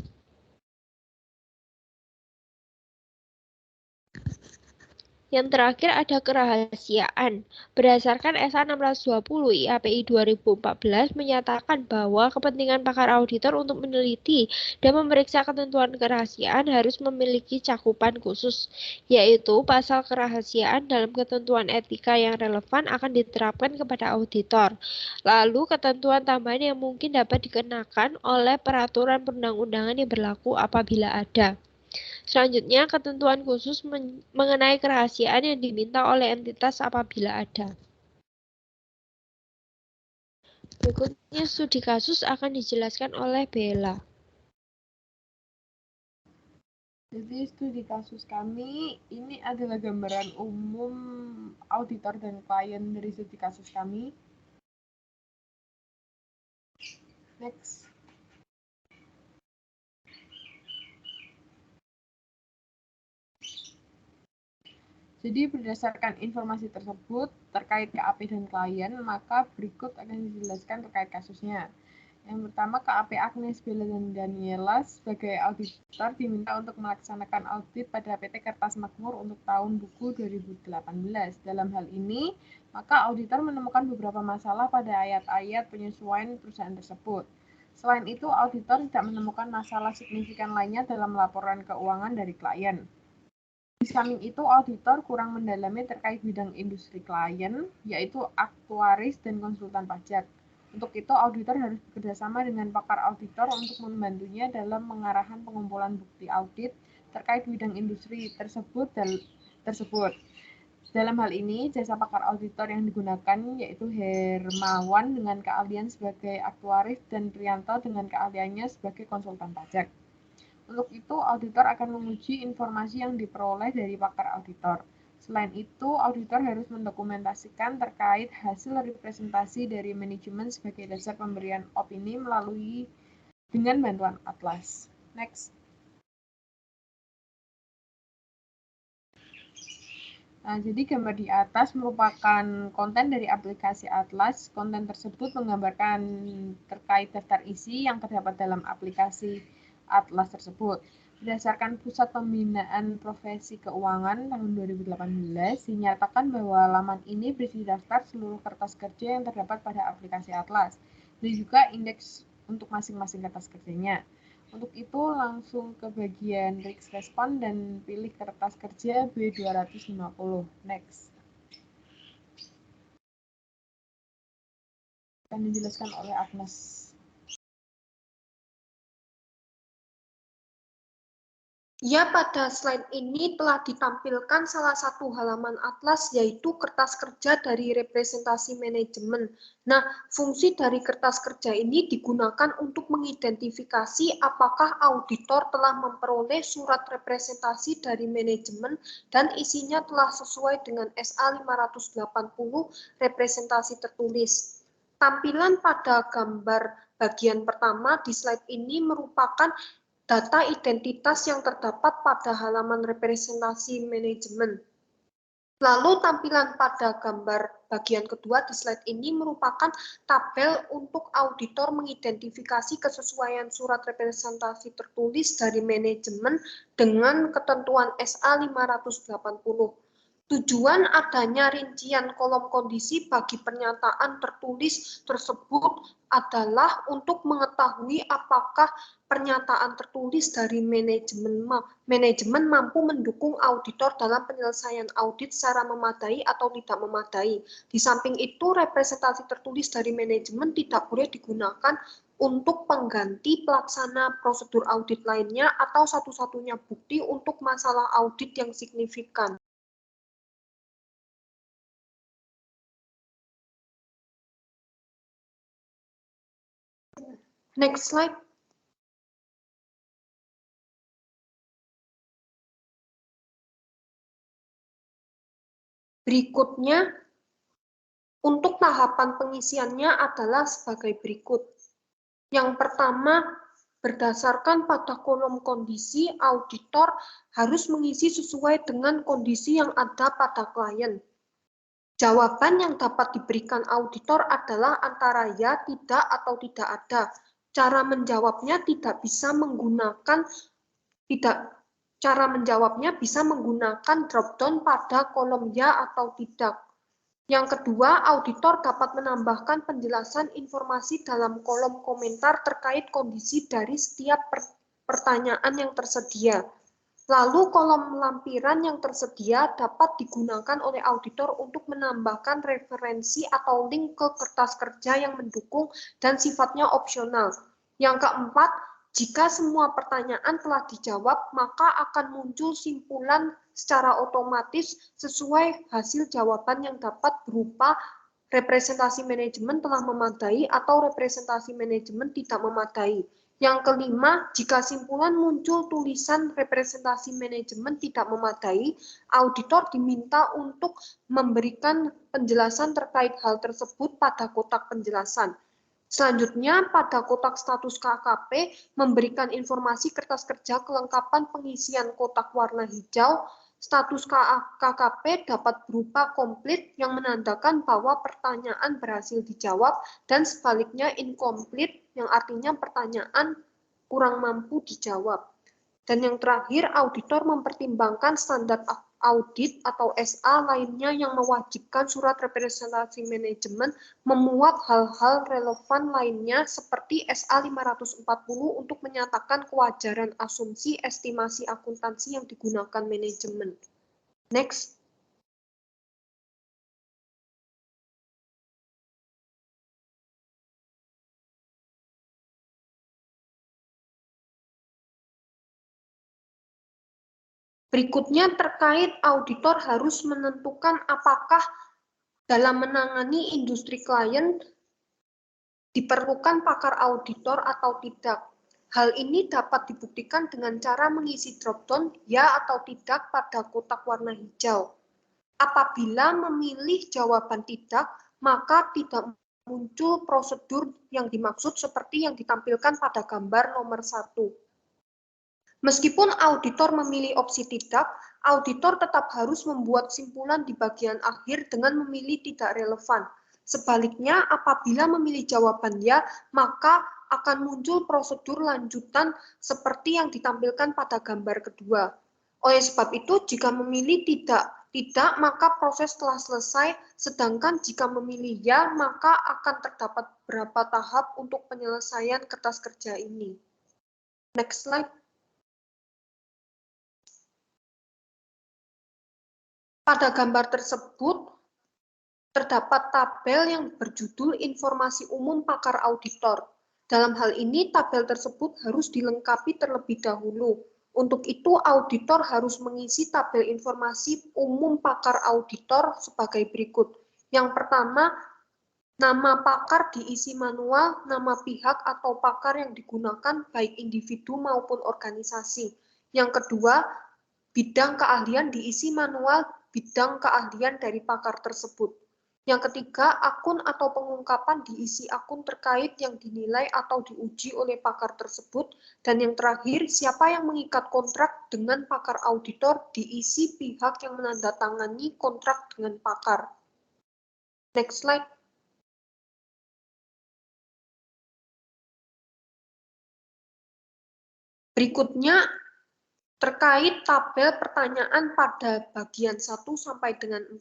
Yang terakhir ada kerahasiaan. Berdasarkan SA 620 IAPI 2014 menyatakan bahwa kepentingan pakar auditor untuk meneliti dan memeriksa ketentuan kerahasiaan harus memiliki cakupan khusus, yaitu pasal kerahasiaan dalam ketentuan etika yang relevan akan diterapkan kepada auditor. Lalu ketentuan tambahan yang mungkin dapat dikenakan oleh peraturan perundang-undangan yang berlaku apabila ada. Selanjutnya, ketentuan khusus mengenai kerahasiaan yang diminta oleh entitas apabila ada. Berikutnya, studi kasus akan dijelaskan oleh Bella. Jadi studi kasus kami ini adalah gambaran umum auditor dan klien dari studi kasus kami. Next. Jadi berdasarkan informasi tersebut terkait KAP dan klien, maka berikut akan dijelaskan terkait kasusnya. Yang pertama, KAP Agnes Bella dan Daniela sebagai auditor diminta untuk melaksanakan audit pada PT Kertas Makmur untuk tahun buku 2018. Dalam hal ini, maka auditor menemukan beberapa masalah pada ayat-ayat penyesuaian perusahaan tersebut. Selain itu, auditor tidak menemukan masalah signifikan lainnya dalam laporan keuangan dari klien. Di samping itu, auditor kurang mendalami terkait bidang industri klien, yaitu aktuaris dan konsultan pajak. Untuk itu, auditor harus bekerjasama dengan pakar auditor untuk membantunya dalam mengarahkan pengumpulan bukti audit terkait bidang industri tersebut. Dalam hal ini, jasa pakar auditor yang digunakan yaitu Hermawan dengan keahlian sebagai aktuaris dan Prianto dengan keahliannya sebagai konsultan pajak. Untuk itu, auditor akan menguji informasi yang diperoleh dari pakar auditor. Selain itu, auditor harus mendokumentasikan terkait hasil representasi dari manajemen sebagai dasar pemberian opini melalui dengan bantuan atlas. Next. Nah, jadi gambar di atas merupakan konten dari aplikasi Atlas. Konten tersebut menggambarkan terkait daftar isi yang terdapat dalam aplikasi Atlas tersebut. Berdasarkan Pusat Pembinaan Profesi Keuangan tahun 2018, dinyatakan bahwa laman ini berisi daftar seluruh kertas kerja yang terdapat pada aplikasi Atlas, dan juga indeks untuk masing-masing kertas kerjanya. Untuk itu, langsung ke bagian Risk Respon dan pilih kertas kerja B250. Next. Akan dijelaskan oleh Agnes. Ya, pada slide ini telah ditampilkan salah satu halaman Atlas, yaitu kertas kerja dari representasi manajemen. Nah, fungsi dari kertas kerja ini digunakan untuk mengidentifikasi apakah auditor telah memperoleh surat representasi dari manajemen dan isinya telah sesuai dengan SA 580 representasi tertulis. Tampilan pada gambar bagian pertama di slide ini merupakan data identitas yang terdapat pada halaman representasi manajemen. Lalu tampilan pada gambar bagian kedua di slide ini merupakan tabel untuk auditor mengidentifikasi kesesuaian surat representasi tertulis dari manajemen dengan ketentuan SA 580. Tujuan adanya rincian kolom kondisi bagi pernyataan tertulis tersebut adalah untuk mengetahui apakah pernyataan tertulis dari manajemen mampu mendukung auditor dalam penyelesaian audit secara memadai atau tidak memadai. Di samping itu, representasi tertulis dari manajemen tidak boleh digunakan untuk pengganti pelaksana prosedur audit lainnya atau satu-satunya bukti untuk masalah audit yang signifikan. Next slide. Berikutnya, untuk tahapan pengisiannya adalah sebagai berikut. Yang pertama, berdasarkan pada kolom kondisi, auditor harus mengisi sesuai dengan kondisi yang ada pada klien. Jawaban yang dapat diberikan auditor adalah antara ya, tidak, atau tidak ada. Cara menjawabnya bisa menggunakan drop-down pada kolom ya atau tidak. Yang kedua, auditor dapat menambahkan penjelasan informasi dalam kolom komentar terkait kondisi dari setiap pertanyaan yang tersedia. Lalu kolom lampiran yang tersedia dapat digunakan oleh auditor untuk menambahkan referensi atau link ke kertas kerja yang mendukung dan sifatnya opsional. Yang keempat, jika semua pertanyaan telah dijawab, maka akan muncul simpulan secara otomatis sesuai hasil jawaban yang dapat berupa representasi manajemen telah memadai atau representasi manajemen tidak memadai. Yang kelima, jika simpulan muncul tulisan representasi manajemen tidak memadai, auditor diminta untuk memberikan penjelasan terkait hal tersebut pada kotak penjelasan. Selanjutnya, pada kotak status KKP, memberikan informasi kertas kerja kelengkapan pengisian kotak warna hijau. Status KKP dapat berupa komplit yang menandakan bahwa pertanyaan berhasil dijawab dan sebaliknya incomplete yang artinya pertanyaan kurang mampu dijawab. Dan yang terakhir, auditor mempertimbangkan standar audit atau SA lainnya yang mewajibkan surat representasi manajemen memuat hal-hal relevan lainnya seperti SA 540 untuk menyatakan kewajaran asumsi estimasi akuntansi yang digunakan manajemen. Next. Berikutnya terkait auditor harus menentukan apakah dalam menangani industri klien diperlukan pakar auditor atau tidak. Hal ini dapat dibuktikan dengan cara mengisi drop-down ya atau tidak pada kotak warna hijau. Apabila memilih jawaban tidak, maka tidak muncul prosedur yang dimaksud seperti yang ditampilkan pada gambar nomor 1. Meskipun auditor memilih opsi tidak, auditor tetap harus membuat simpulan di bagian akhir dengan memilih tidak relevan. Sebaliknya, apabila memilih jawaban ya, maka akan muncul prosedur lanjutan seperti yang ditampilkan pada gambar kedua. Oleh sebab itu, jika memilih tidak, maka proses telah selesai, sedangkan jika memilih ya, maka akan terdapat beberapa tahap untuk penyelesaian kertas kerja ini. Next slide. Pada gambar tersebut, terdapat tabel yang berjudul Informasi Umum Pakar Auditor. Dalam hal ini, tabel tersebut harus dilengkapi terlebih dahulu. Untuk itu, auditor harus mengisi tabel informasi umum pakar auditor sebagai berikut. Yang pertama, nama pakar diisi manual, nama pihak atau pakar yang digunakan baik individu maupun organisasi. Yang kedua, bidang keahlian diisi manual bidang keahlian dari pakar tersebut. Yang ketiga, akun atau pengungkapan diisi akun terkait yang dinilai atau diuji oleh pakar tersebut. Dan yang terakhir, siapa yang mengikat kontrak dengan pakar auditor diisi pihak yang menandatangani kontrak dengan pakar. Next slide. Berikutnya, terkait tabel pertanyaan pada bagian 1 sampai dengan 4.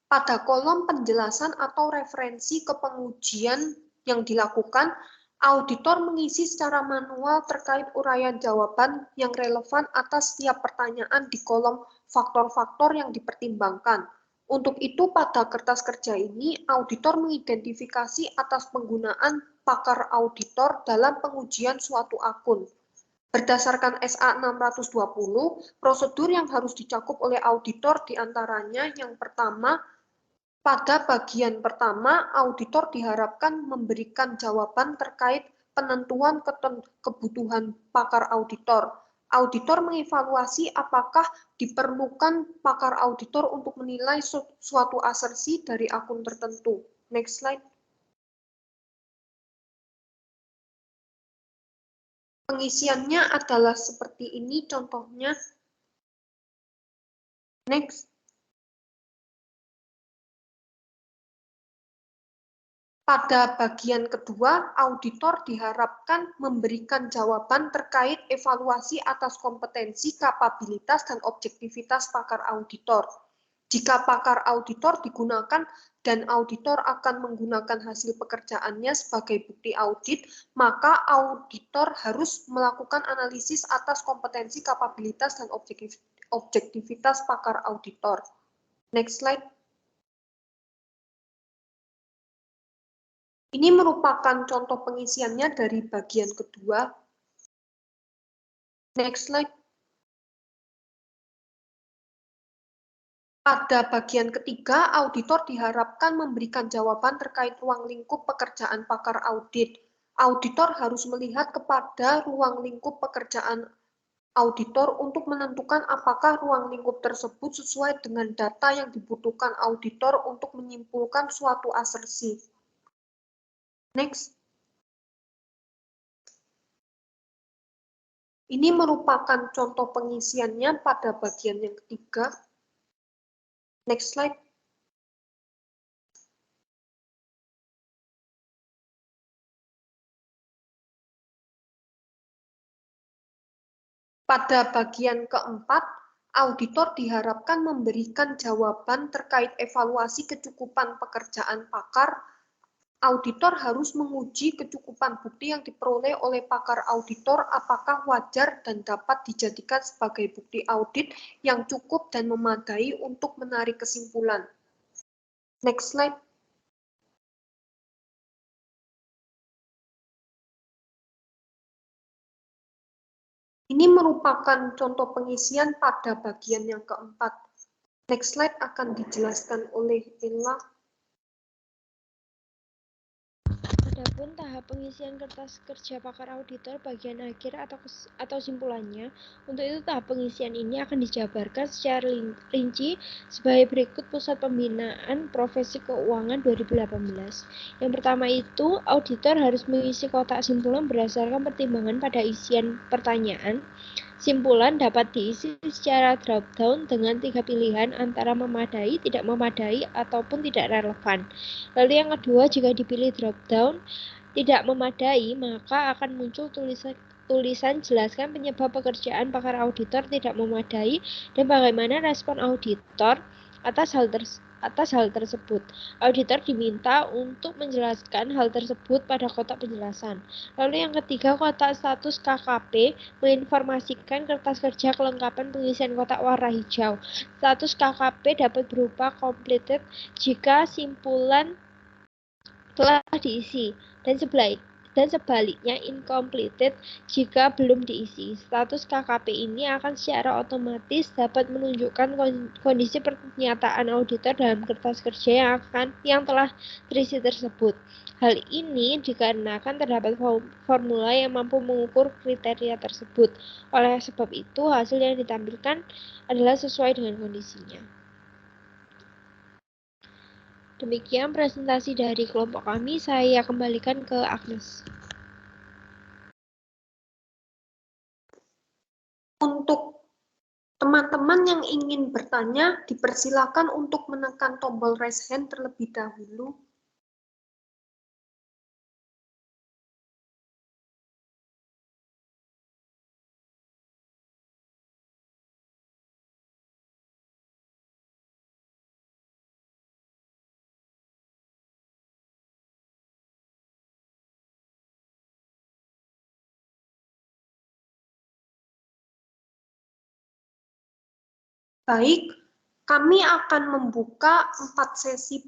Pada kolom penjelasan atau referensi ke pengujian yang dilakukan, auditor mengisi secara manual terkait uraian jawaban yang relevan atas setiap pertanyaan di kolom faktor-faktor yang dipertimbangkan. Untuk itu, pada kertas kerja ini, auditor mengidentifikasi atas penggunaan pakar auditor dalam pengujian suatu akun. Berdasarkan SA 620, prosedur yang harus dicakup oleh auditor diantaranya yang pertama, pada bagian pertama, auditor diharapkan memberikan jawaban terkait penentuan kebutuhan pakar auditor. Auditor mengevaluasi apakah diperlukan pakar auditor untuk menilai suatu asersi dari akun tertentu. Next slide. Pengisiannya adalah seperti ini contohnya. Next. Pada bagian kedua, auditor diharapkan memberikan jawaban terkait evaluasi atas kompetensi, kapabilitas, dan objektivitas pakar auditor. Jika pakar auditor digunakan dan auditor akan menggunakan hasil pekerjaannya sebagai bukti audit, maka auditor harus melakukan analisis atas kompetensi, kapabilitas, dan objektivitas pakar auditor. Next slide. Ini merupakan contoh pengisiannya dari bagian kedua. Next slide. Pada bagian ketiga, auditor diharapkan memberikan jawaban terkait ruang lingkup pekerjaan pakar audit. Auditor harus melihat kepada ruang lingkup pekerjaan auditor untuk menentukan apakah ruang lingkup tersebut sesuai dengan data yang dibutuhkan auditor untuk menyimpulkan suatu asersi. Next. Ini merupakan contoh pengisiannya pada bagian yang ketiga. Next slide. Pada bagian keempat, auditor diharapkan memberikan jawaban terkait evaluasi kecukupan pekerjaan pakar. Auditor harus menguji kecukupan bukti yang diperoleh oleh pakar auditor apakah wajar dan dapat dijadikan sebagai bukti audit yang cukup dan memadai untuk menarik kesimpulan. Next slide. Ini merupakan contoh pengisian pada bagian yang keempat. Next slide akan dijelaskan oleh Ella. Adapun tahap pengisian kertas kerja pakar auditor bagian akhir atau simpulannya, untuk itu tahap pengisian ini akan dijabarkan secara rinci sebagai berikut Pusat Pembinaan Profesi Keuangan 2018. Yang pertama itu, auditor harus mengisi kotak simpulan berdasarkan pertimbangan pada isian pertanyaan. Simpulan dapat diisi secara drop-down dengan 3 pilihan antara memadai, tidak memadai, ataupun tidak relevan. Lalu yang kedua, jika dipilih drop-down tidak memadai, maka akan muncul tulisan jelaskan penyebab pekerjaan pakar auditor tidak memadai dan bagaimana respon auditor atas hal tersebut. Auditor diminta untuk menjelaskan hal tersebut pada kotak penjelasan. Lalu yang ketiga, kotak status KKP menginformasikan kertas kerja kelengkapan pengisian kotak warna hijau. Status KKP dapat berupa completed jika simpulan telah diisi dan sebaliknya incompleted jika belum diisi. Status KKP ini akan secara otomatis dapat menunjukkan kondisi pernyataan auditor dalam kertas kerja yang telah terisi tersebut. Hal ini dikarenakan terdapat formula yang mampu mengukur kriteria tersebut. Oleh sebab itu, hasil yang ditampilkan adalah sesuai dengan kondisinya. Demikian presentasi dari kelompok kami, saya kembalikan ke Agnes. Untuk teman-teman yang ingin bertanya, dipersilakan untuk menekan tombol raise hand terlebih dahulu. Baik, kami akan membuka 4 sesi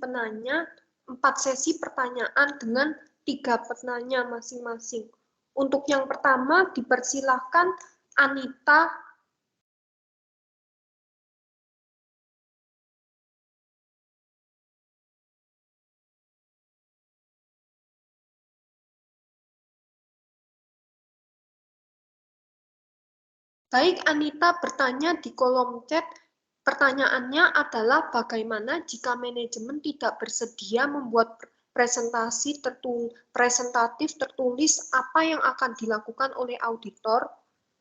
pertanyaan dengan 3 penanya masing-masing. Untuk yang pertama, dipersilahkan Anita. Baik, Anita bertanya di kolom chat. Pertanyaannya adalah bagaimana jika manajemen tidak bersedia membuat presentatif tertulis apa yang akan dilakukan oleh auditor?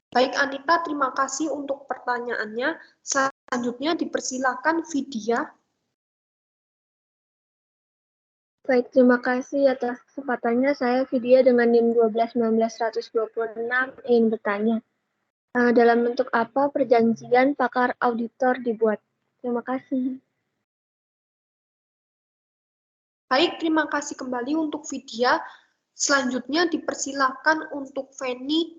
Baik Anita, terima kasih untuk pertanyaannya. Selanjutnya dipersilakan Vidya. Baik, terima kasih atas kesempatannya. Saya Vidya dengan NIM 1219-126 ingin bertanya. Dalam bentuk apa perjanjian pakar auditor dibuat? Terima kasih. Baik, terima kasih kembali untuk Vidya. Selanjutnya dipersilakan untuk Feni.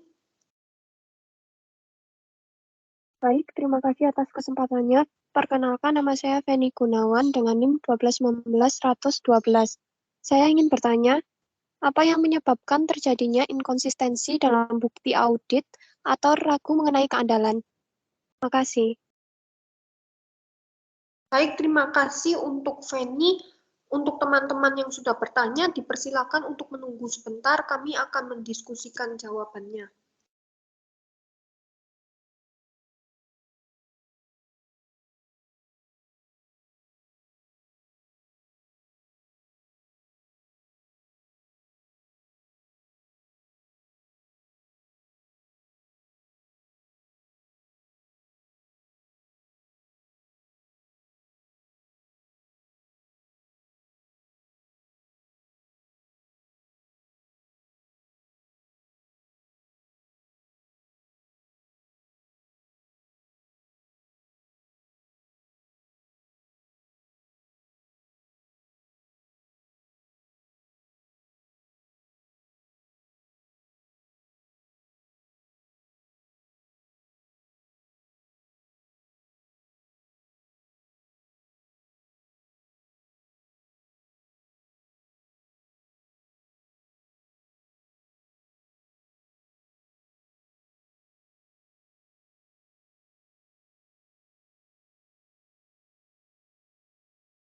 Baik, terima kasih atas kesempatannya. Perkenalkan, nama saya Feni Gunawan dengan NIM 1219-112. Saya ingin bertanya, apa yang menyebabkan terjadinya inkonsistensi dalam bukti audit atau ragu mengenai keandalan? Terima kasih. Baik, terima kasih untuk Feni. Untuk teman-teman yang sudah bertanya, dipersilakan untuk menunggu sebentar. Kami akan mendiskusikan jawabannya.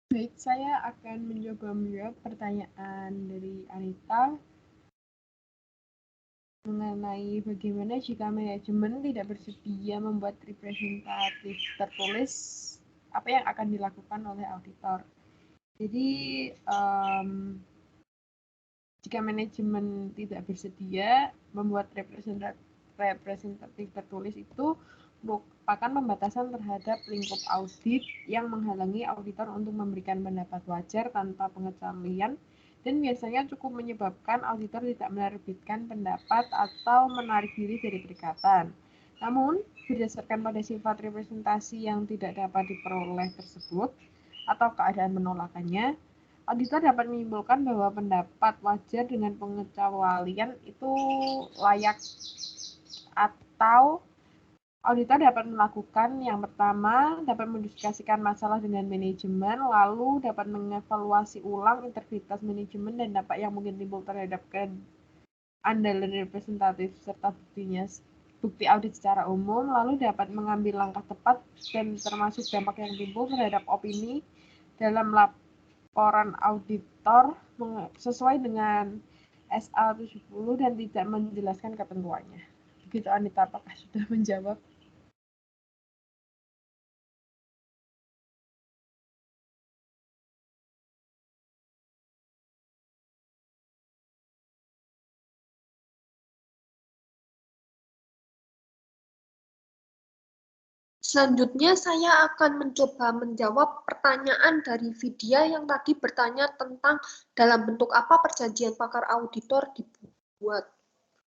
Baik, saya akan mencoba menjawab pertanyaan dari Anita mengenai bagaimana jika manajemen tidak bersedia membuat representatif tertulis, apa yang akan dilakukan oleh auditor. Jadi, jika manajemen tidak bersedia membuat representatif tertulis itu merupakan pembatasan terhadap lingkup audit yang menghalangi auditor untuk memberikan pendapat wajar tanpa pengecualian dan biasanya cukup menyebabkan auditor tidak menerbitkan pendapat atau menarik diri dari perikatan. Namun, berdasarkan pada sifat representasi yang tidak dapat diperoleh tersebut atau keadaan menolakannya, auditor dapat menyimpulkan bahwa pendapat wajar dengan pengecualian itu layak, atau auditor dapat melakukan yang pertama, dapat mendiskusikan masalah dengan manajemen, lalu dapat mengevaluasi ulang integritas manajemen dan dampak yang mungkin timbul terhadap keandalan representatif serta bukti audit secara umum, lalu dapat mengambil langkah tepat dan termasuk dampak yang timbul terhadap opini dalam laporan auditor sesuai dengan SA 70 dan tidak menjelaskan ketentuannya. Begitu Anita, apakah sudah menjawab? Selanjutnya saya akan mencoba menjawab pertanyaan dari Vidya yang tadi bertanya tentang dalam bentuk apa perjanjian pakar auditor dibuat.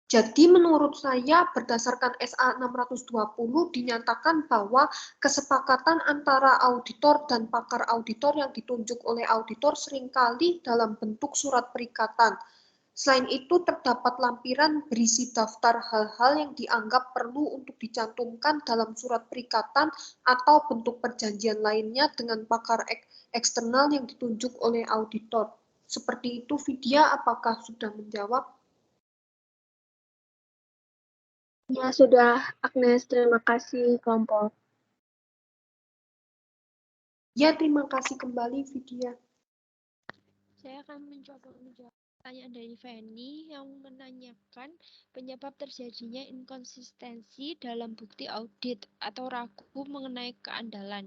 Jadi menurut saya berdasarkan SA 620 dinyatakan bahwa kesepakatan antara auditor dan pakar auditor yang ditunjuk oleh auditor seringkali dalam bentuk surat perikatan. Selain itu, terdapat lampiran berisi daftar hal-hal yang dianggap perlu untuk dicantumkan dalam surat perikatan atau bentuk perjanjian lainnya dengan pakar eksternal yang ditunjuk oleh auditor. Seperti itu, Vidya, apakah sudah menjawab? Ya, sudah, Agnes. Terima kasih, kelompok. Ya, terima kasih kembali, Vidya. Saya akan mencoba menjawab pertanyaan dari Fanny yang menanyakan penyebab terjadinya inkonsistensi dalam bukti audit atau ragu mengenai keandalan.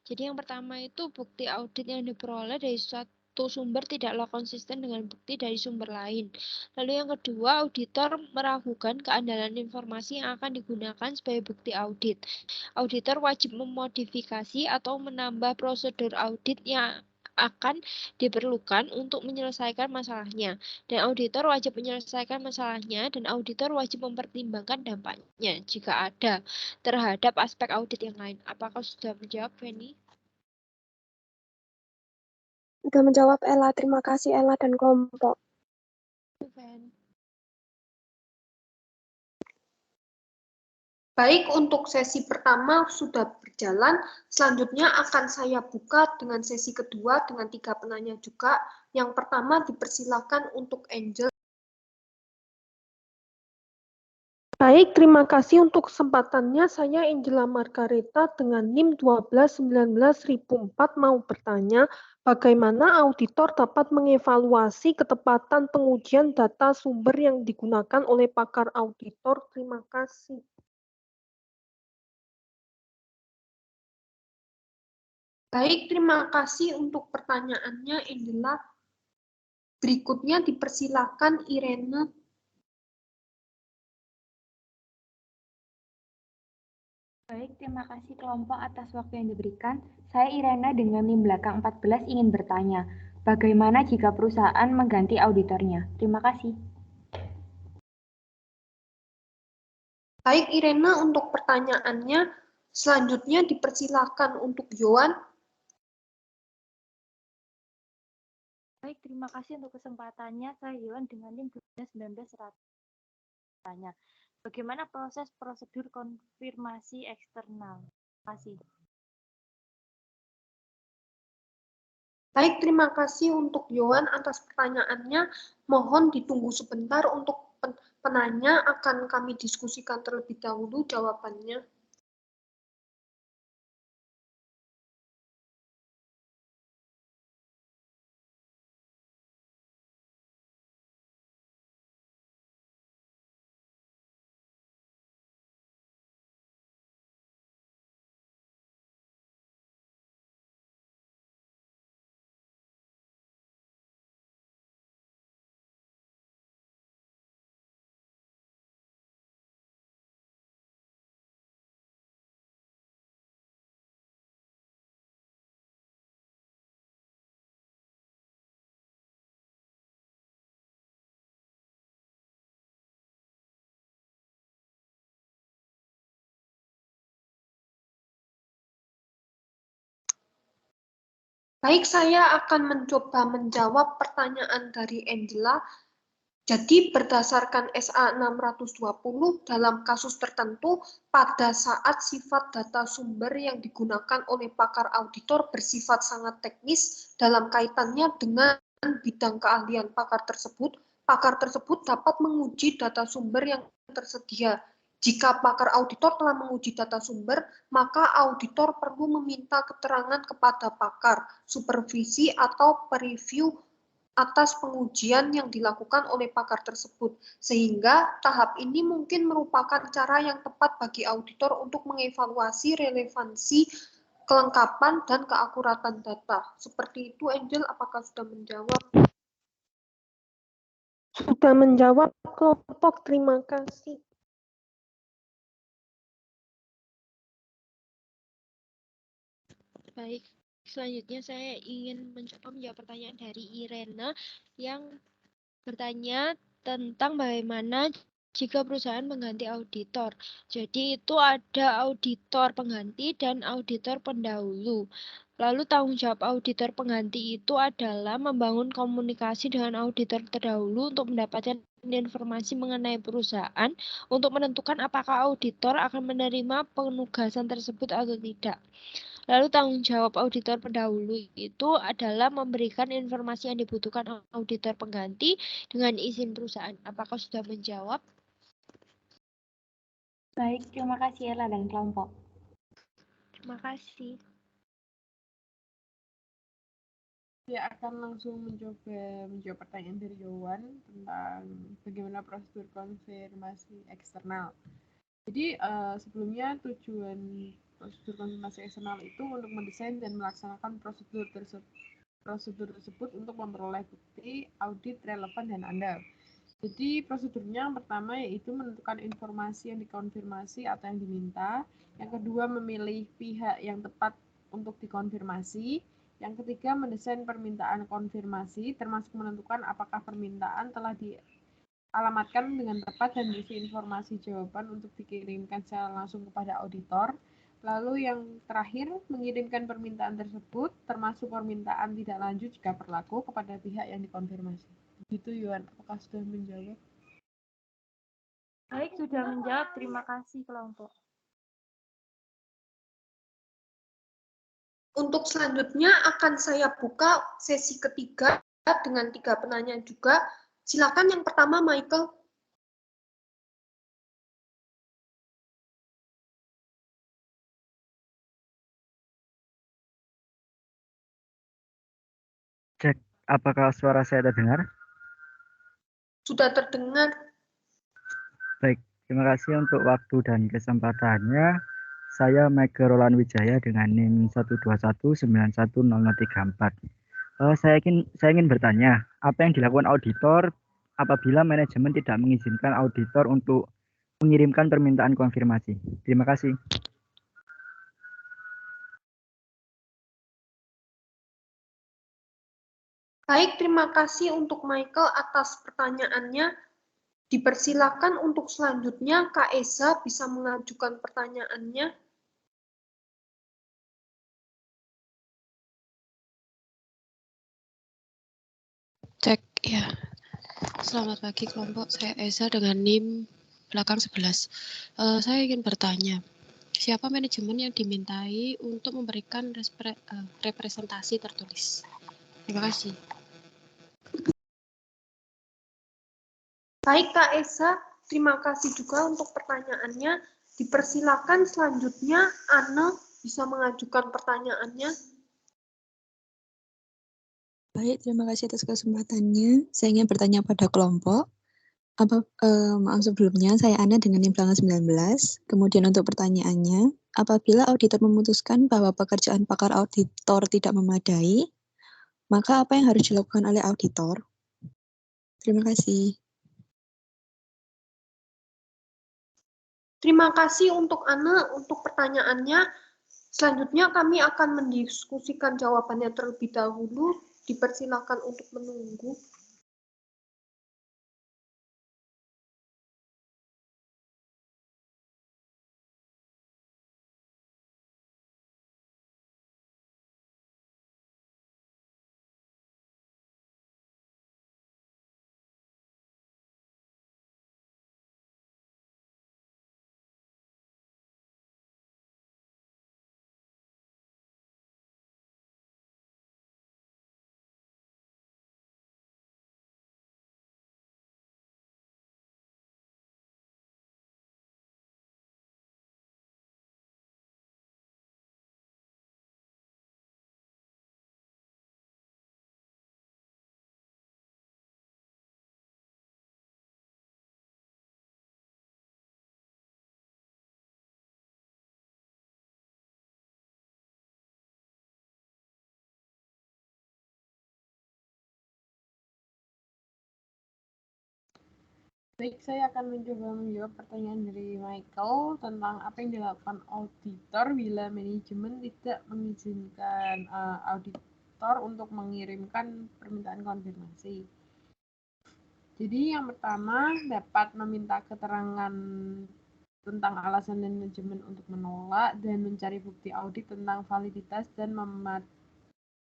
Jadi yang pertama itu bukti audit yang diperoleh dari suatu sumber tidaklah konsisten dengan bukti dari sumber lain. Lalu yang kedua, auditor meragukan keandalan informasi yang akan digunakan sebagai bukti audit. Auditor wajib memodifikasi atau menambah prosedur audit yang akan diperlukan untuk menyelesaikan masalahnya, dan auditor wajib menyelesaikan masalahnya, dan auditor wajib mempertimbangkan dampaknya jika ada terhadap aspek audit yang lain. Apakah sudah menjawab, Fanny? Sudah menjawab, Ella. Terima kasih, Ella dan kelompok. Baik, untuk sesi pertama sudah berjalan. Selanjutnya akan saya buka dengan sesi kedua dengan 3 penanya juga. Yang pertama dipersilakan untuk Angel. Baik, terima kasih untuk kesempatannya. Saya Angela Margareta dengan NIM 1219.004 mau bertanya, bagaimana auditor dapat mengevaluasi ketepatan pengujian data sumber yang digunakan oleh pakar auditor? Terima kasih. Baik, terima kasih untuk pertanyaannya, Angela. Berikutnya dipersilakan Irene. Baik, terima kasih kelompok atas waktu yang diberikan. Saya Irena dengan NIM belakang 14 ingin bertanya, bagaimana jika perusahaan mengganti auditornya? Terima kasih. Baik, Irena, untuk pertanyaannya. Selanjutnya dipersilakan untuk Yohan. Baik, terima kasih untuk kesempatannya. Saya Yohan dengan NIM 1219 tanya. Bagaimana proses prosedur konfirmasi eksternal? Terima kasih. Baik, terima kasih untuk Yohan atas pertanyaannya. Mohon ditunggu sebentar untuk penanya, akan kami diskusikan terlebih dahulu jawabannya. Baik, saya akan mencoba menjawab pertanyaan dari Angela. Jadi berdasarkan SA 620 dalam kasus tertentu, pada saat sifat data sumber yang digunakan oleh pakar auditor bersifat sangat teknis dalam kaitannya dengan bidang keahlian pakar tersebut dapat menguji data sumber yang tersedia. Jika pakar auditor telah menguji data sumber, maka auditor perlu meminta keterangan kepada pakar, supervisi, atau preview atas pengujian yang dilakukan oleh pakar tersebut, sehingga tahap ini mungkin merupakan cara yang tepat bagi auditor untuk mengevaluasi relevansi, kelengkapan, dan keakuratan data. Seperti itu, Angel, apakah sudah menjawab? Sudah menjawab, kelompok. Terima kasih. Baik, selanjutnya saya ingin mencoba menjawab pertanyaan dari Irena yang bertanya tentang bagaimana jika perusahaan mengganti auditor. Jadi itu ada auditor pengganti dan auditor pendahulu. Lalu tanggung jawab auditor pengganti itu adalah membangun komunikasi dengan auditor terdahulu untuk mendapatkan informasi mengenai perusahaan untuk menentukan apakah auditor akan menerima penugasan tersebut atau tidak. Lalu tanggung jawab auditor pendahulu itu adalah memberikan informasi yang dibutuhkan auditor pengganti dengan izin perusahaan. Apakah sudah menjawab? Baik, terima kasih Ella dan kelompok. Terima kasih. Saya akan langsung mencoba menjawab pertanyaan dari Yowan tentang bagaimana prosedur konfirmasi eksternal. Jadi sebelumnya tujuan prosedur konfirmasi eksternal itu untuk mendesain dan melaksanakan prosedur tersebut untuk memperoleh bukti audit relevan dan andal. Jadi prosedurnya yang pertama yaitu menentukan informasi yang dikonfirmasi atau yang diminta. Yang kedua memilih pihak yang tepat untuk dikonfirmasi. Yang ketiga mendesain permintaan konfirmasi termasuk menentukan apakah permintaan telah dialamatkan dengan tepat dan berisi informasi jawaban untuk dikirimkan secara langsung kepada auditor. Lalu yang terakhir, mengirimkan permintaan tersebut, termasuk permintaan tidak lanjut jika berlaku kepada pihak yang dikonfirmasi. Begitu, Yuan. Apakah sudah menjawab? Baik, sudah menjawab. Terima kasih, kelompok. Untuk selanjutnya akan saya buka sesi ketiga dengan 3 penanya juga. Silakan yang pertama, Michael. Cek, apakah suara saya terdengar? Sudah terdengar. Baik, terima kasih untuk waktu dan kesempatannya. Saya Michael Roland Wijaya dengan NIM 121910034. Saya ingin bertanya, apa yang dilakukan auditor apabila manajemen tidak mengizinkan auditor untuk mengirimkan permintaan konfirmasi? Terima kasih. Baik, terima kasih untuk Michael atas pertanyaannya. Dipersilakan untuk selanjutnya Kak Esa bisa mengajukan pertanyaannya. Cek, ya. Selamat pagi kelompok, saya Esa dengan NIM belakang 11. Saya ingin bertanya, siapa manajemen yang dimintai untuk memberikan representasi tertulis? Terima kasih. Baik Kak Esa, terima kasih juga untuk pertanyaannya. Dipersilakan selanjutnya Anne bisa mengajukan pertanyaannya. Baik, terima kasih atas kesempatannya. Saya ingin bertanya pada kelompok. Maaf sebelumnya, saya Ana dengan NIM belakang 19. Kemudian untuk pertanyaannya, apabila auditor memutuskan bahwa pekerjaan pakar auditor tidak memadai, maka apa yang harus dilakukan oleh auditor? Terima kasih. Terima kasih untuk Anne untuk pertanyaannya. Selanjutnya kami akan mendiskusikan jawabannya terlebih dahulu. Dipersilakan untuk menunggu. Baik, saya akan mencoba menjawab pertanyaan dari Michael tentang apa yang dilakukan auditor bila manajemen tidak mengizinkan auditor untuk mengirimkan permintaan konfirmasi. Jadi yang pertama dapat meminta keterangan tentang alasan manajemen untuk menolak dan mencari bukti audit tentang validitas dan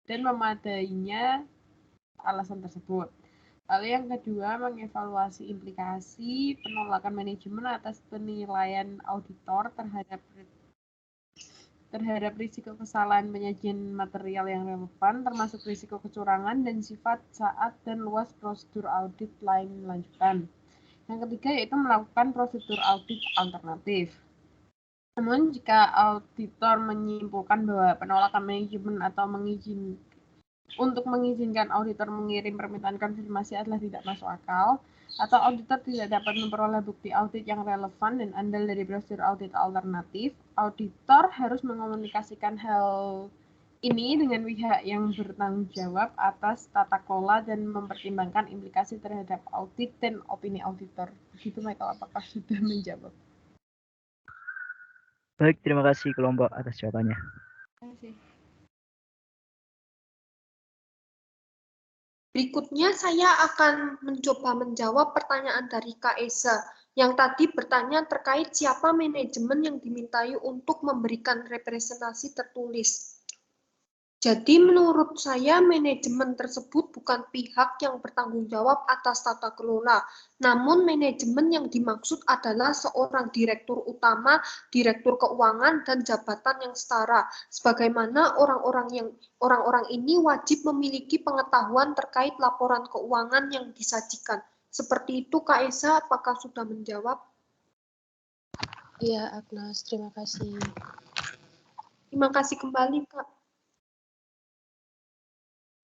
memadainya alasan tersebut. Lalu yang kedua, mengevaluasi implikasi penolakan manajemen atas penilaian auditor terhadap risiko kesalahan penyajian material yang relevan, termasuk risiko kecurangan dan sifat saat dan luas prosedur audit lain lanjutan. Yang ketiga yaitu melakukan prosedur audit alternatif. Namun jika auditor menyimpulkan bahwa penolakan manajemen atau mengizinkan auditor mengirim permintaan konfirmasi adalah tidak masuk akal, atau auditor tidak dapat memperoleh bukti audit yang relevan dan andal dari prosedur audit alternatif, auditor harus mengomunikasikan hal ini dengan pihak yang bertanggung jawab atas tata kelola dan mempertimbangkan implikasi terhadap audit dan opini auditor. Begitu, Michael, apakah sudah menjawab? Baik, terima kasih kelompok atas jawabannya. Terima kasih. Berikutnya saya akan mencoba menjawab pertanyaan dari Kak Esa yang tadi bertanya terkait siapa manajemen yang dimintai untuk memberikan representasi tertulis. Jadi menurut saya manajemen tersebut bukan pihak yang bertanggung jawab atas tata kelola, namun manajemen yang dimaksud adalah seorang direktur utama, direktur keuangan, dan jabatan yang setara. Sebagaimana orang-orang ini wajib memiliki pengetahuan terkait laporan keuangan yang disajikan. Seperti itu, Kak Esa, apakah sudah menjawab? Iya, Agnes, terima kasih. Terima kasih kembali, Kak.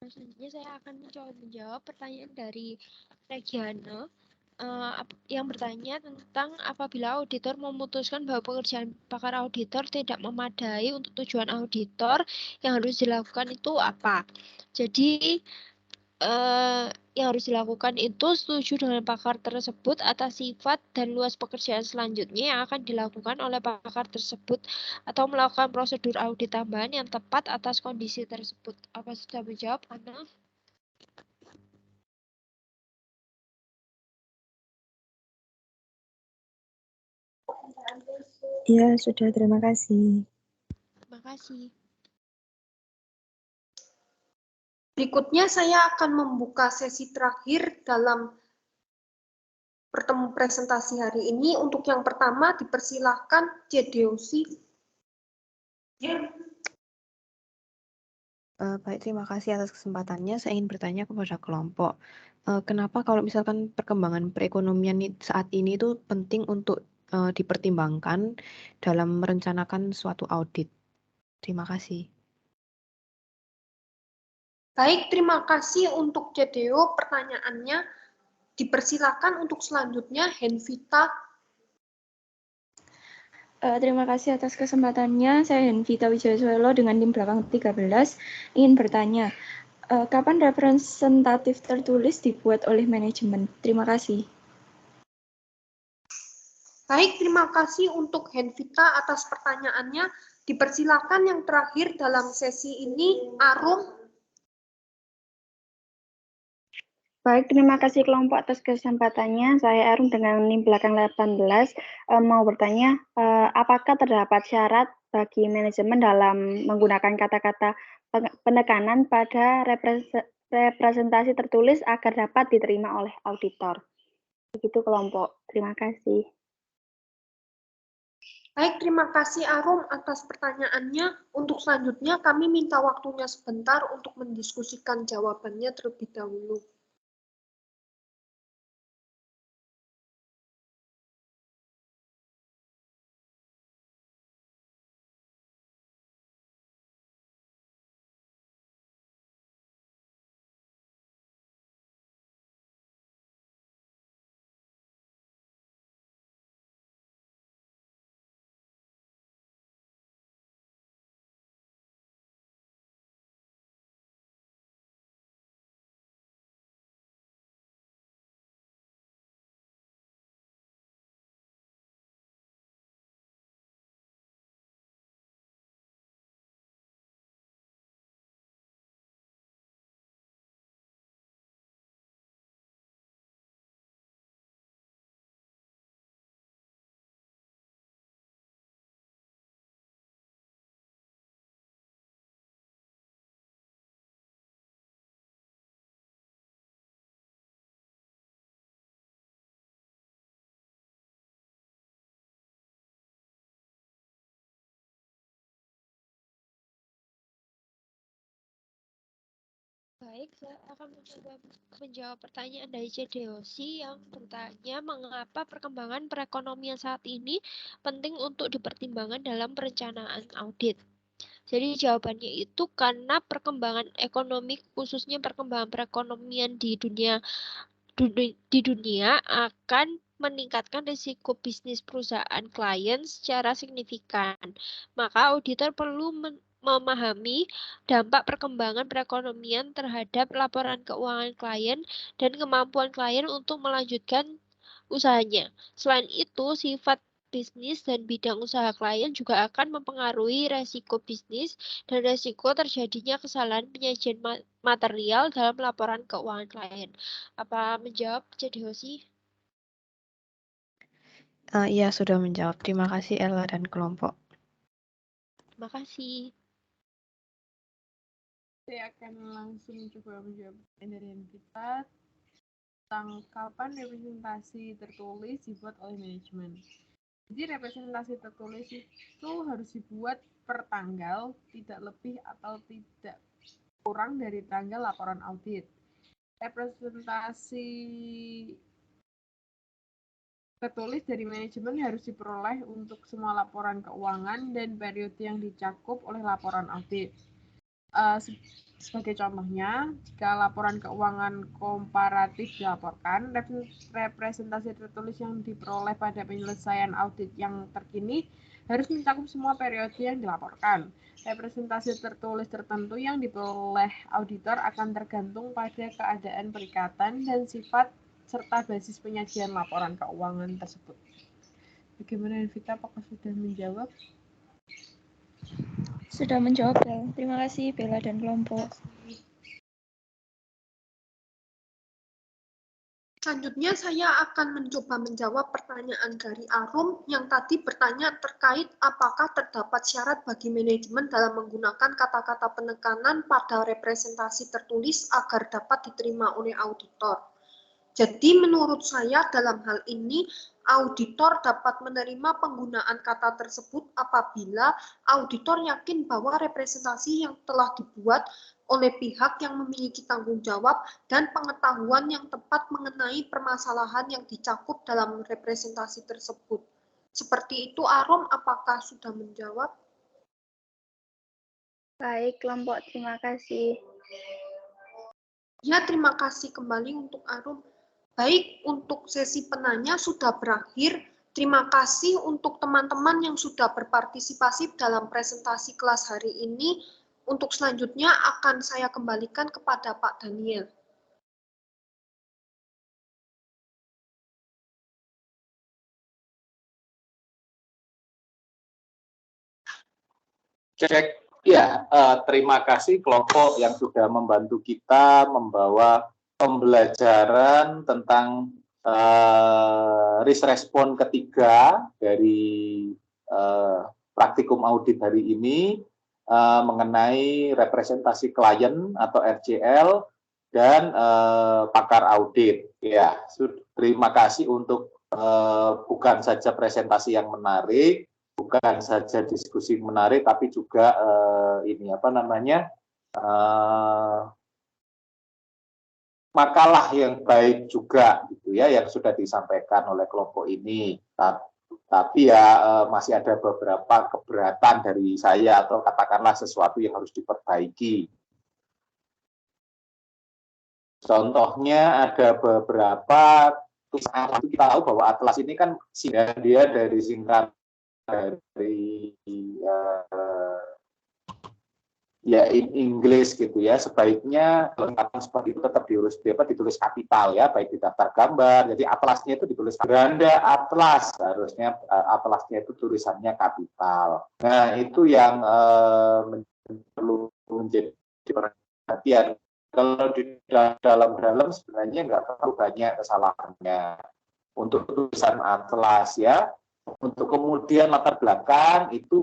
Selanjutnya saya akan mencoba menjawab pertanyaan dari Regiana yang bertanya tentang apabila auditor memutuskan bahwa pekerjaan pakar auditor tidak memadai untuk tujuan auditor, yang harus dilakukan itu apa? Jadi yang harus dilakukan itu setuju dengan pakar tersebut atas sifat dan luas pekerjaan selanjutnya yang akan dilakukan oleh pakar tersebut atau melakukan prosedur audit tambahan yang tepat atas kondisi tersebut. Apa sudah menjawab, Ana? Iya, sudah. Terima kasih. Terima kasih. Berikutnya saya akan membuka sesi terakhir dalam pertemuan presentasi hari ini. Untuk yang pertama dipersilahkan Cedeosi. Baik, terima kasih atas kesempatannya. Saya ingin bertanya kepada kelompok, kenapa kalau misalkan perkembangan perekonomian saat ini itu penting untuk dipertimbangkan dalam merencanakan suatu audit? Terima kasih. Baik, terima kasih untuk Cedeo pertanyaannya. Dipersilakan untuk selanjutnya Henvita. Terima kasih atas kesempatannya. Saya Henvita Wijayaswelo dengan NIM belakang 13 ingin bertanya, kapan representatif tertulis dibuat oleh manajemen? Terima kasih. Baik, terima kasih untuk Henvita atas pertanyaannya. Dipersilakan yang terakhir dalam sesi ini, Arum. Baik, terima kasih kelompok atas kesempatannya. Saya Arum dengan NIM belakang 18 mau bertanya, apakah terdapat syarat bagi manajemen dalam menggunakan kata-kata penekanan pada representasi tertulis agar dapat diterima oleh auditor? Begitu kelompok. Terima kasih. Baik, terima kasih Arum atas pertanyaannya. Untuk selanjutnya kami minta waktunya sebentar untuk mendiskusikan jawabannya terlebih dahulu. Baik, saya akan mencoba menjawab pertanyaan dari CDOC yang bertanya mengapa perkembangan perekonomian saat ini penting untuk dipertimbangkan dalam perencanaan audit. Jadi jawabannya itu karena perkembangan ekonomi, khususnya perkembangan perekonomian di dunia akan meningkatkan risiko bisnis perusahaan klien secara signifikan. Maka auditor perlu memahami dampak perkembangan perekonomian terhadap laporan keuangan klien dan kemampuan klien untuk melanjutkan usahanya. Selain itu, sifat bisnis dan bidang usaha klien juga akan mempengaruhi resiko bisnis dan resiko terjadinya kesalahan penyajian material dalam laporan keuangan klien. Apa menjawab, CDOC? Iya, sudah menjawab. Terima kasih Ella dan kelompok. Terima kasih. Saya akan langsung coba menjawab dari kita tentang kapan representasi tertulis dibuat oleh manajemen. Jadi representasi tertulis itu harus dibuat per tanggal, tidak lebih atau tidak kurang dari tanggal laporan audit. Representasi tertulis dari manajemen harus diperoleh untuk semua laporan keuangan dan periode yang dicakup oleh laporan audit. Sebagai contohnya, jika laporan keuangan komparatif dilaporkan, representasi tertulis yang diperoleh pada penyelesaian audit yang terkini harus mencakup semua periode yang dilaporkan. Representasi tertulis tertentu yang diperoleh auditor akan tergantung pada keadaan perikatan dan sifat serta basis penyajian laporan keuangan tersebut. Bagaimana Vita, apakah sudah menjawab? Sudah menjawab, Bel. Terima kasih, Bella dan kelompok. Selanjutnya saya akan mencoba menjawab pertanyaan dari Arum yang tadi bertanya terkait apakah terdapat syarat bagi manajemen dalam menggunakan kata-kata penekanan pada representasi tertulis agar dapat diterima oleh auditor. Jadi menurut saya dalam hal ini auditor dapat menerima penggunaan kata tersebut apabila auditor yakin bahwa representasi yang telah dibuat oleh pihak yang memiliki tanggung jawab dan pengetahuan yang tepat mengenai permasalahan yang dicakup dalam representasi tersebut. Seperti itu, Arum, apakah sudah menjawab? Baik, kelompok, terima kasih. Ya, terima kasih kembali untuk Arum. Baik, untuk sesi penanya sudah berakhir. Terima kasih untuk teman-teman yang sudah berpartisipasi dalam presentasi kelas hari ini. Untuk selanjutnya akan saya kembalikan kepada Pak Daniel. Cek. Ya, terima kasih kelompok yang sudah membantu kita membawa pembelajaran tentang risk respon ketiga dari praktikum audit hari ini mengenai representasi klien atau RCL dan pakar audit. Ya, terima kasih untuk bukan saja presentasi yang menarik, bukan saja diskusi menarik, tapi juga makalah yang baik juga, gitu ya, yang sudah disampaikan oleh kelompok ini. Tapi ya masih ada beberapa keberatan dari saya atau katakanlah sesuatu yang harus diperbaiki. Contohnya ada beberapa, kita tahu bahwa atlas ini kan dia dari singkat dari Inggris gitu ya, sebaiknya lengkapan seperti itu tetap ditulis kapital ya, baik di daftar gambar. Jadi atlasnya itu ditulis beranda atlas, harusnya atlasnya itu tulisannya kapital. Nah itu yang perlu menjadi perhatian. Kalau di dalam sebenarnya nggak terlalu banyak kesalahannya untuk tulisan atlas ya. Untuk kemudian latar belakang itu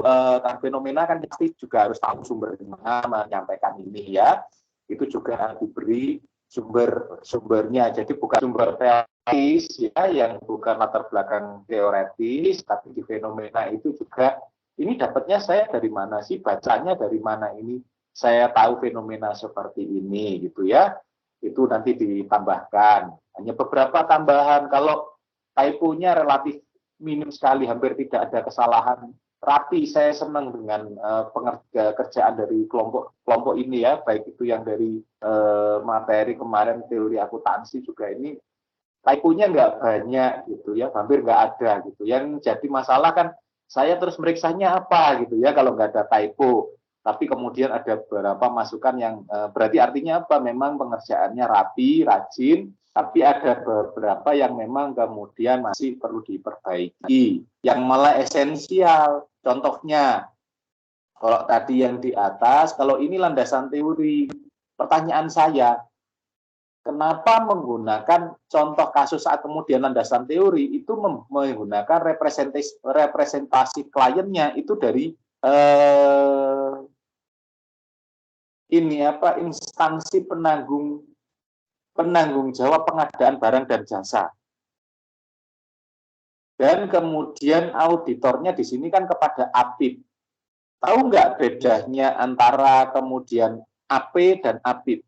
fenomena kan pasti juga harus tahu sumbernya menyampaikan ini ya. Itu juga diberi sumbernya. Jadi bukan sumber teoretis ya, yang bukan latar belakang teoretis, tapi di fenomena itu juga ini dapatnya saya dari mana sih, bacanya dari mana ini. saya tahu fenomena seperti ini gitu ya, itu nanti ditambahkan. Hanya beberapa tambahan, kalau typo-nya relatif minim sekali, hampir tidak ada kesalahan, rapi. Saya senang dengan kerjaan dari kelompok ini ya, baik itu yang dari materi kemarin teori akuntansi juga ini typo-nya nggak banyak gitu ya, hampir nggak ada gitu. Yang jadi masalah kan saya terus meriksanya apa gitu ya kalau nggak ada typo. Tapi kemudian ada beberapa masukan yang berarti artinya apa? Memang pengerjaannya rapi, rajin, tapi ada beberapa yang memang kemudian masih perlu diperbaiki. Yang malah esensial, contohnya, kalau tadi yang di atas, kalau ini landasan teori, pertanyaan saya, kenapa menggunakan contoh kasus saat kemudian landasan teori itu menggunakan representasi kliennya itu dari instansi penanggung jawab pengadaan barang dan jasa. Dan kemudian auditornya di sini kan kepada APIP. Tahu nggak bedanya antara kemudian AP dan APIP?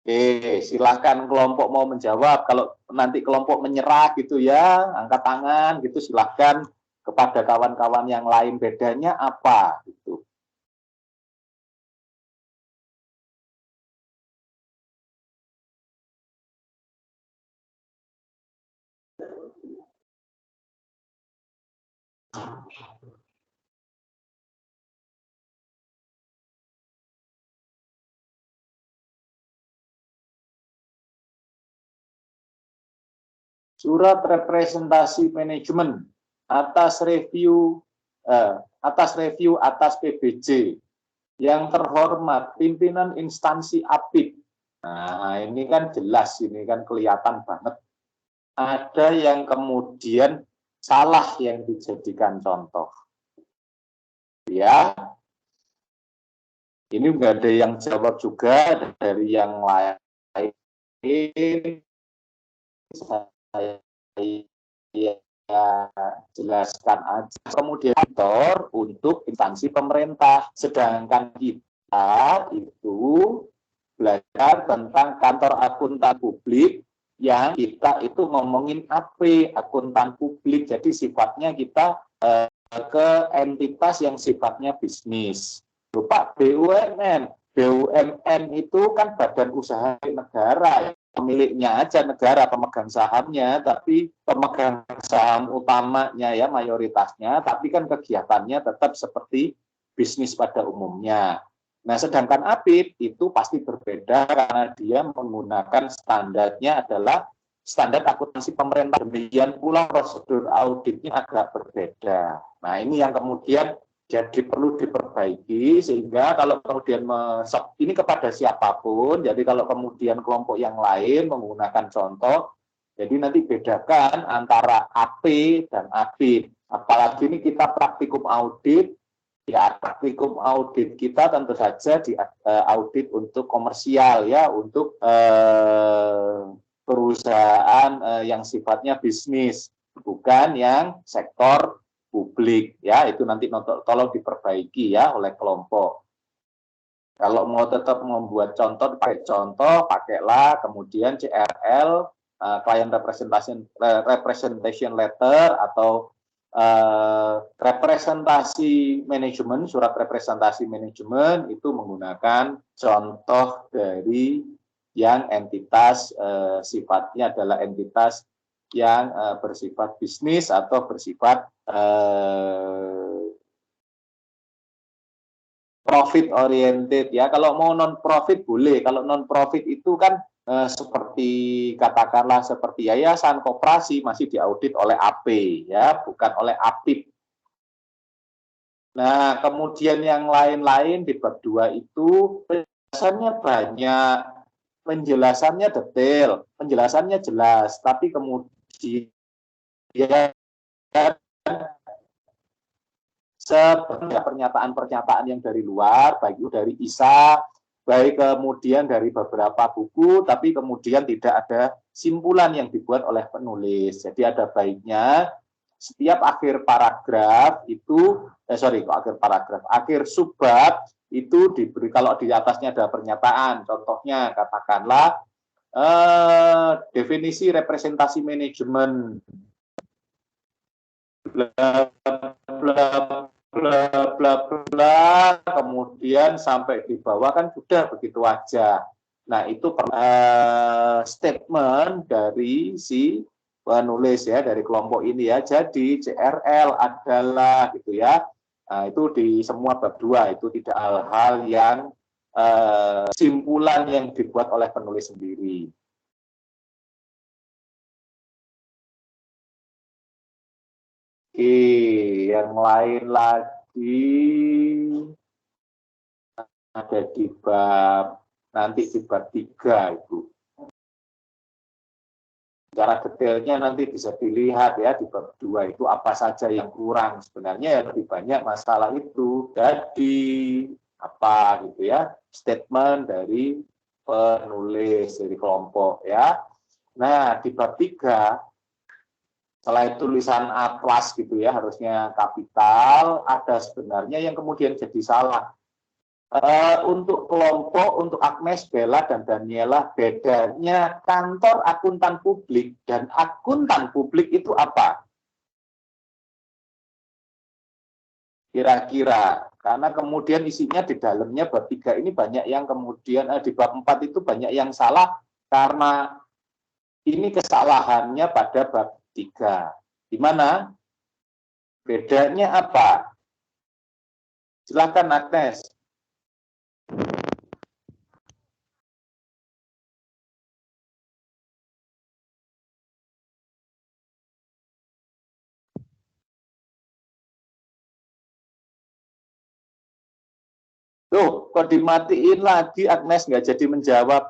Oke, silahkan kelompok mau menjawab. Kalau nanti kelompok menyerah gitu ya, angkat tangan gitu, silahkan kepada kawan-kawan yang lain, bedanya apa gitu. Surat representasi manajemen atas review atas PBJ. Yang terhormat pimpinan instansi APIP. Nah, ini kan jelas, ini kan kelihatan banget. Ada yang kemudian salah yang dijadikan contoh. Ya. Ini enggak ada yang jawab juga dari yang lain. Saya jelaskan aja. Kemudian untuk instansi pemerintah, sedangkan kita itu belajar tentang kantor akuntan publik yang kita itu ngomongin AP, akuntan publik, jadi sifatnya kita ke entitas yang sifatnya bisnis. Pak, BUMN itu kan badan usaha negara, pemiliknya aja negara, pemegang sahamnya, tapi pemegang saham utamanya ya mayoritasnya, tapi kan kegiatannya tetap seperti bisnis pada umumnya. Nah, sedangkan APIP itu pasti berbeda karena dia menggunakan standarnya adalah standar akuntansi pemerintah. Demikian pula prosedur auditnya agak berbeda. Nah, ini yang kemudian jadi perlu diperbaiki sehingga kalau kemudian ini kepada siapapun, jadi kalau kemudian kelompok yang lain menggunakan contoh, jadi nanti bedakan antara AP dan APIP. Apalagi ini kita praktikum audit, ya praktikum audit kita tentu saja di audit untuk komersial ya, untuk perusahaan yang sifatnya bisnis, bukan yang sektor publik ya, itu nanti tolong diperbaiki ya oleh kelompok. Kalau mau tetap membuat contoh, pakai contoh, pakailah kemudian CRL, client representation letter atau representasi manajemen, surat representasi manajemen itu menggunakan contoh dari yang entitas sifatnya adalah entitas yang bersifat bisnis atau bersifat profit oriented ya. Kalau mau non profit boleh, kalau non profit itu kan seperti katakanlah seperti yayasan, koperasi masih diaudit oleh AP ya, bukan oleh APIP. Nah, kemudian yang lain-lain di bab 2 itu penjelasannya banyak, penjelasannya detail, penjelasannya jelas, tapi kemudian sebenarnya pernyataan-pernyataan yang dari luar, baik itu dari ISA, baik kemudian dari beberapa buku, tapi kemudian tidak ada simpulan yang dibuat oleh penulis. Jadi ada baiknya setiap akhir paragraf itu, akhir subbab itu diberi, kalau di atasnya ada pernyataan, contohnya katakanlah definisi representasi manajemen, bla bla bla bla bla, kemudian sampai di bawah kan sudah begitu aja. Nah, itu statement dari si penulis ya, dari kelompok ini ya. Jadi CRL adalah gitu ya. Nah, itu di semua bab 2 itu tidak hal-hal yang simpulan yang dibuat oleh penulis sendiri. Oke, yang lain lagi ada di bab nanti di bab 3 itu. Secara detailnya nanti bisa dilihat ya di bab 2 itu apa saja yang kurang. Sebenarnya ya lebih banyak masalah itu. Jadi apa gitu ya, statement dari penulis dari kelompok ya. Nah, di bab 3 selain tulisan atlas gitu ya, harusnya kapital, ada sebenarnya yang kemudian jadi salah. Untuk kelompok, untuk Agnes, Bella, dan Daniela, bedanya kantor akuntan publik dan akuntan publik itu apa? Kira-kira, karena kemudian isinya di dalamnya bab 3 ini banyak yang kemudian, di bab 4 itu banyak yang salah, karena ini kesalahannya pada bab 3. Di mana? Bedanya apa? Silakan Agnes. Tuh, kok dimatiin lagi Agnes nggak jadi menjawab?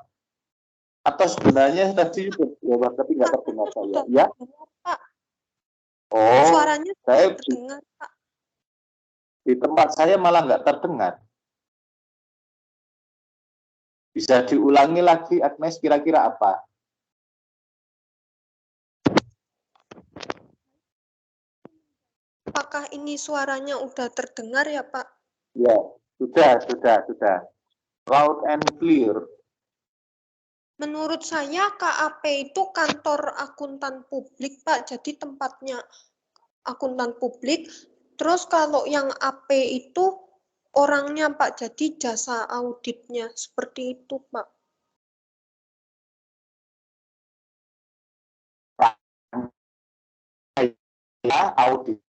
Atau sebenarnya tadi jawab tapi nggak terdengar saya, ya? Oh, Suaranya saya terdengar, Pak. di tempat saya malah nggak terdengar. Bisa diulangi lagi, Agnes, kira-kira apa? Apakah ini suaranya udah terdengar ya, Pak? Ya, sudah. Loud and clear. Menurut saya KAP itu kantor akuntan publik, Pak. Jadi tempatnya akuntan publik. Terus kalau yang AP itu orangnya, Pak. Jadi jasa auditnya. Seperti itu, Pak. Ya, auditnya.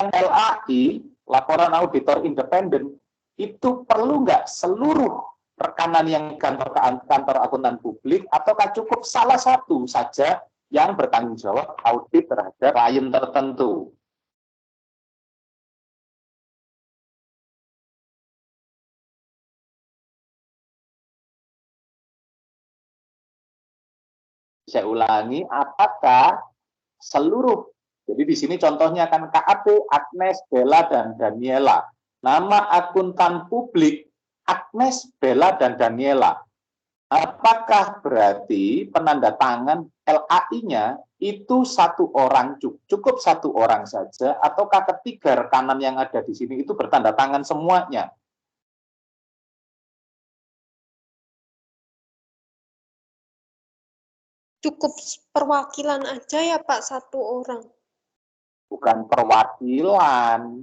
LAI, laporan auditor independen, itu perlu nggak seluruh rekanan yang kantor akuntan publik, ataukah cukup salah satu saja yang bertanggung jawab audit terhadap klien tertentu? Saya ulangi, apakah seluruh, jadi di sini contohnya kan KAP, Agnes, Bella, dan Daniela. Nama akuntan publik Agnes, Bella, dan Daniela. Apakah berarti penanda tangan LAI-nya itu satu orang, cukup satu orang saja, ataukah ketiga rekanan yang ada di sini itu bertanda tangan semuanya? Cukup perwakilan aja ya, Pak, satu orang. Bukan perwakilan.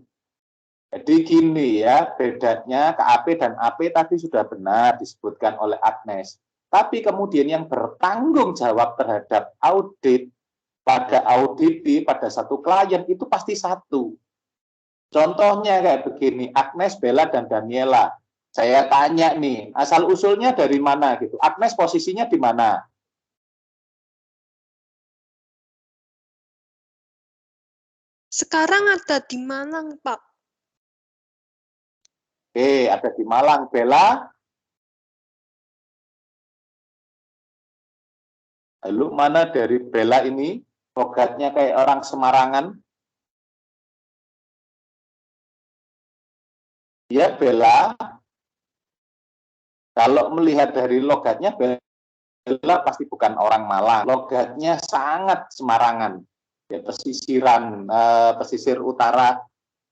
Jadi gini ya, bedanya KAP dan AP tadi sudah benar disebutkan oleh Agnes. Tapi kemudian yang bertanggung jawab terhadap audit pada auditi pada satu klien itu pasti satu. Contohnya kayak begini, Agnes, Bella, dan Daniela. Saya tanya nih, asal usulnya dari mana gitu. Agnes posisinya di mana? Sekarang ada di Malang, Pak. Oke, ada di Malang. Bella? Lalu mana dari Bella ini? Logatnya kayak orang Semarangan. Ya, Bella. Kalau melihat dari logatnya, Bella pasti bukan orang Malang. Logatnya sangat Semarangan. ya pesisir utara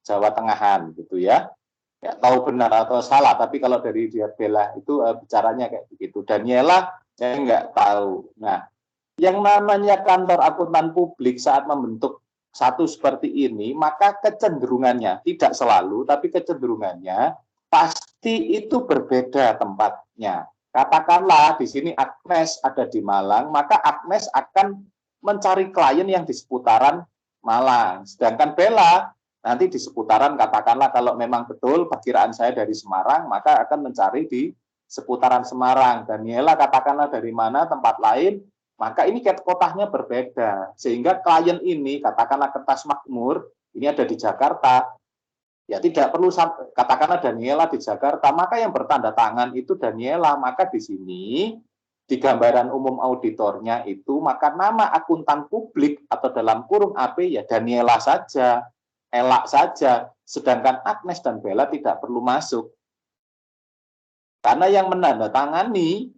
Jawa Tengahan gitu ya. Ya, tahu benar atau salah, tapi kalau dari dia Bella itu bicaranya kayak begitu. Daniela saya nggak tahu. Nah, yang namanya kantor akuntan publik saat membentuk satu seperti ini, maka kecenderungannya, tidak selalu, tapi kecenderungannya pasti itu berbeda tempatnya. Katakanlah di sini Agnes ada di Malang, maka Agnes akan mencari klien yang di seputaran Malang. Sedangkan Bella nanti di seputaran, katakanlah kalau memang betul perkiraan saya dari Semarang, maka akan mencari di seputaran Semarang. Daniela katakanlah dari mana, tempat lain, maka ini kotanya berbeda. Sehingga klien ini, katakanlah Kertas Makmur, ini ada di Jakarta, ya tidak perlu, katakanlah Daniela di Jakarta, maka yang bertanda tangan itu Daniela. Maka di sini, di gambaran umum auditornya itu, maka nama akuntan publik atau dalam kurung AP ya Daniela saja, Elak saja, sedangkan Agnes dan Bella tidak perlu masuk. Karena yang menandatangani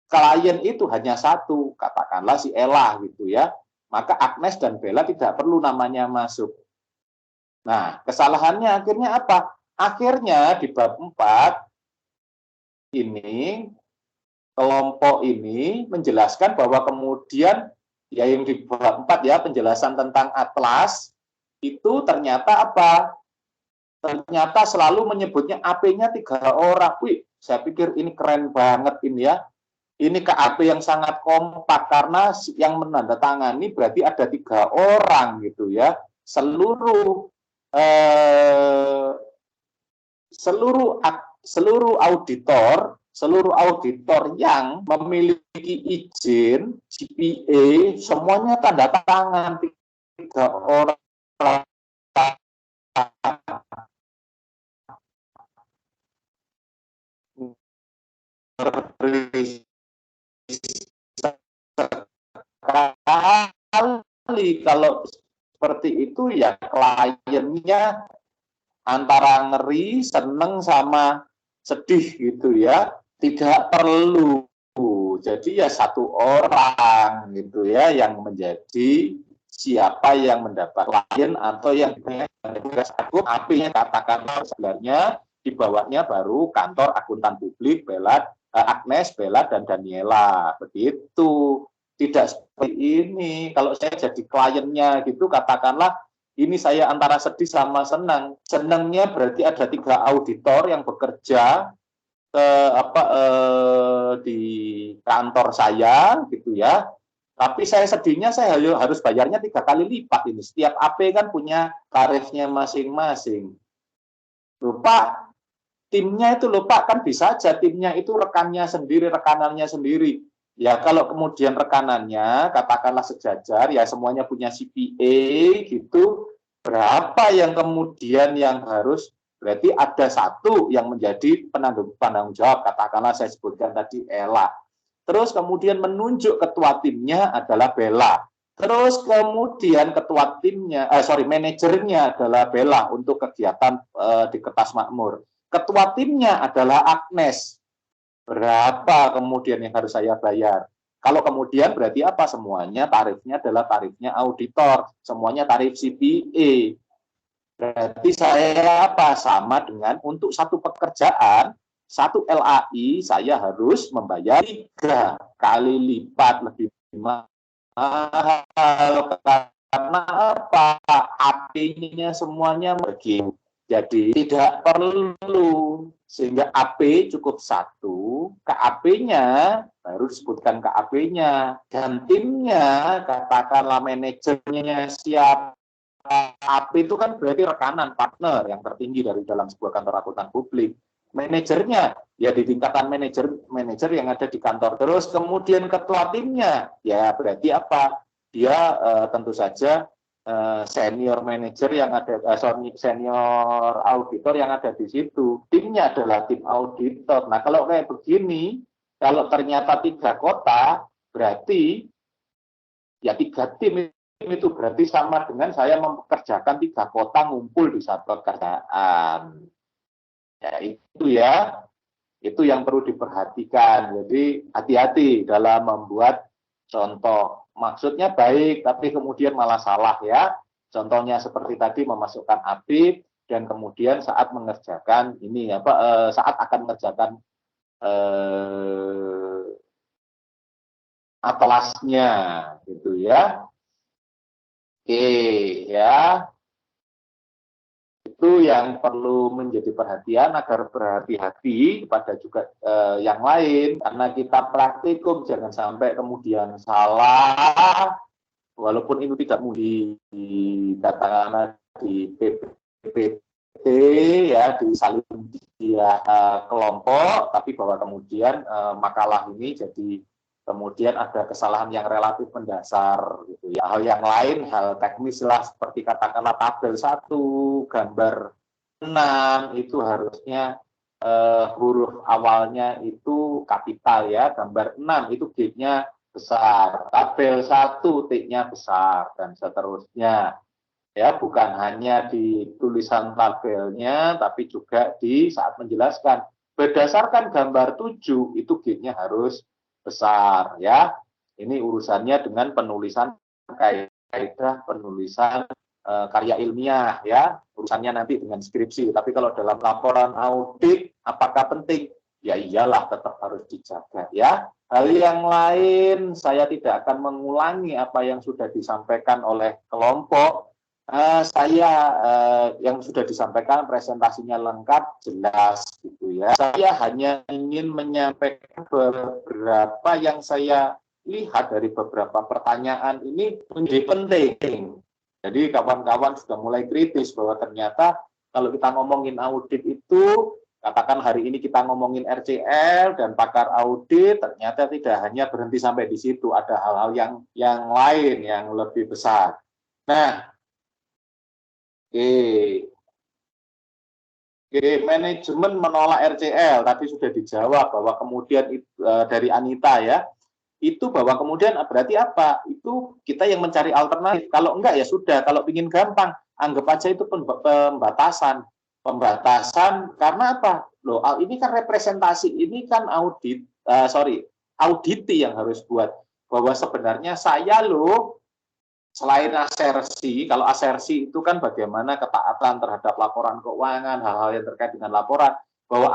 klien itu hanya satu, katakanlah si Ella gitu ya. Maka Agnes dan Bella tidak perlu namanya masuk. Nah, kesalahannya akhirnya apa? Akhirnya di bab 4 ini, kelompok ini menjelaskan bahwa kemudian, ya yang di bab 4 ya, penjelasan tentang atlas, itu ternyata apa? Ternyata selalu menyebutnya AP-nya 3 orang. Wih, saya pikir ini keren banget ini ya. Ini KAP yang sangat kompak karena yang menandatangani berarti ada 3 orang gitu ya. Seluruh auditor yang memiliki izin CPA semuanya tanda tangan 3 orang. Kalau seperti itu ya kliennya antara ngeri, seneng sama sedih gitu ya, tidak perlu. Jadi ya 1 orang gitu ya yang menjadi siapa yang mendapat klien atau yang satu AP-nya katakanlah sebenarnya di bawahnya baru kantor akuntan publik Agnes, Bella, dan Daniela. Begitu. Tidak seperti ini. Kalau saya jadi kliennya gitu, katakanlah ini saya antara sedih sama senang. Senangnya berarti ada 3 auditor yang bekerja di kantor saya gitu ya. Tapi saya sedihnya saya harus bayarnya 3 kali lipat ini. Setiap AP kan punya tarifnya masing-masing. Lupa timnya itu lupa kan bisa aja timnya itu rekannya sendiri, rekanannya sendiri. Ya kalau kemudian rekanannya katakanlah sejajar ya semuanya punya CPA gitu. Berapa yang kemudian yang harus berarti ada 1 yang menjadi penanggung jawab, katakanlah saya sebutkan tadi Ella. Terus kemudian menunjuk ketua timnya adalah Bella. Terus kemudian ketua timnya, manajernya adalah Bella untuk kegiatan di Kertas Makmur. Ketua timnya adalah Agnes. Berapa kemudian yang harus saya bayar? Kalau kemudian berarti apa? Semuanya tarifnya adalah tarifnya auditor. Semuanya tarif CPA. Berarti saya apa? Sama dengan untuk 1 pekerjaan, 1 LAI saya harus membayar 3 kali lipat lebih mahal. Karena apa? AP-nya semuanya begitu. Jadi tidak perlu. Sehingga AP cukup 1, KAP-nya baru disebutkan KAP-nya. Dan timnya, katakanlah manajernya siapa. AP itu kan berarti rekanan, partner yang tertinggi dari dalam sebuah kantor akuntan publik. Manajernya, ya di tingkatan manajer yang ada di kantor. Terus kemudian ketua timnya, ya berarti apa? Dia tentu saja senior manager yang ada, senior auditor yang ada di situ. Timnya adalah tim auditor. Nah kalau kayak begini, kalau ternyata 3 kota, berarti ya 3 tim itu berarti sama dengan saya mempekerjakan 3 kota ngumpul di satu pekerjaan. Ya itu ya, itu yang perlu diperhatikan. Jadi hati-hati dalam membuat contoh maksudnya baik, tapi kemudian malah salah ya. Contohnya seperti tadi memasukkan Habib dan kemudian saat mengerjakan ini saat akan mengerjakan atlasnya gitu ya. Oke ya. Itu yang perlu menjadi perhatian agar berhati-hati kepada juga yang lain, karena kita praktikum jangan sampai kemudian salah, walaupun itu tidak mudah dikatakan di PPT ya, disalin dia kelompok, tapi bahwa kemudian makalah ini jadi kemudian ada kesalahan yang relatif mendasar gitu ya. Hal yang lain, hal teknis lah seperti katakanlah tabel 1, gambar 6 itu harusnya huruf awalnya itu kapital ya, gambar 6 itu G-nya besar, tabel 1 T-nya besar dan seterusnya. Ya, bukan hanya di tulisan tabelnya tapi juga di saat menjelaskan. Berdasarkan gambar 7 itu G-nya harus besar ya. Ini urusannya dengan penulisan kaidah penulisan karya ilmiah ya. Urusannya nanti dengan skripsi. Tapi kalau dalam laporan audit apakah penting? Ya iyalah, tetap harus dijaga ya. Hal yang lain saya tidak akan mengulangi apa yang sudah disampaikan oleh kelompok. Yang sudah disampaikan presentasinya lengkap, jelas gitu ya. Saya hanya ingin menyampaikan beberapa yang saya lihat dari beberapa pertanyaan ini menjadi penting. Jadi kawan-kawan sudah mulai kritis bahwa ternyata kalau kita ngomongin audit itu, katakan hari ini kita ngomongin RCL dan pakar audit, ternyata tidak hanya berhenti sampai di situ, ada hal-hal yang lain yang lebih besar. Nah, manajemen menolak RCL tadi sudah dijawab bahwa kemudian dari Anita ya, itu bahwa kemudian berarti apa? Itu kita yang mencari alternatif. Kalau enggak ya sudah, kalau ingin gampang anggap aja itu pembatasan karena apa? Loh, ini kan representasi, ini kan auditi yang harus buat bahwa sebenarnya saya loh. Selain asersi, kalau asersi itu kan bagaimana ketaatan terhadap laporan keuangan, hal-hal yang terkait dengan laporan, bahwa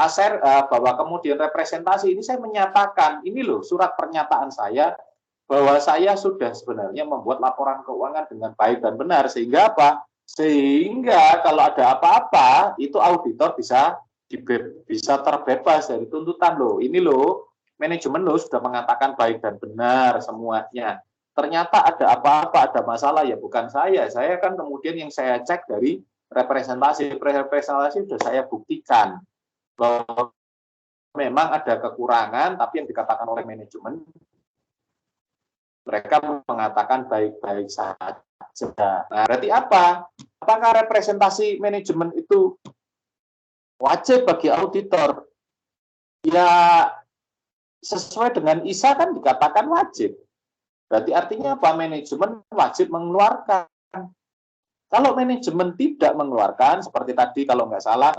kemudian representasi ini saya menyatakan, ini loh surat pernyataan saya, bahwa saya sudah sebenarnya membuat laporan keuangan dengan baik dan benar, sehingga apa? Sehingga kalau ada apa-apa, itu auditor bisa terbebas dari tuntutan loh. Ini loh, manajemen loh sudah mengatakan baik dan benar semuanya. Ternyata ada apa-apa, ada masalah, ya bukan saya kan kemudian yang saya cek dari representasi sudah saya buktikan bahwa memang ada kekurangan, tapi yang dikatakan oleh manajemen mereka mengatakan baik-baik saja. Nah, berarti apa? Apakah representasi manajemen itu wajib bagi auditor? Ya sesuai dengan ISA kan dikatakan wajib. Berarti artinya apa? Manajemen wajib mengeluarkan. Kalau manajemen tidak mengeluarkan, seperti tadi kalau nggak salah,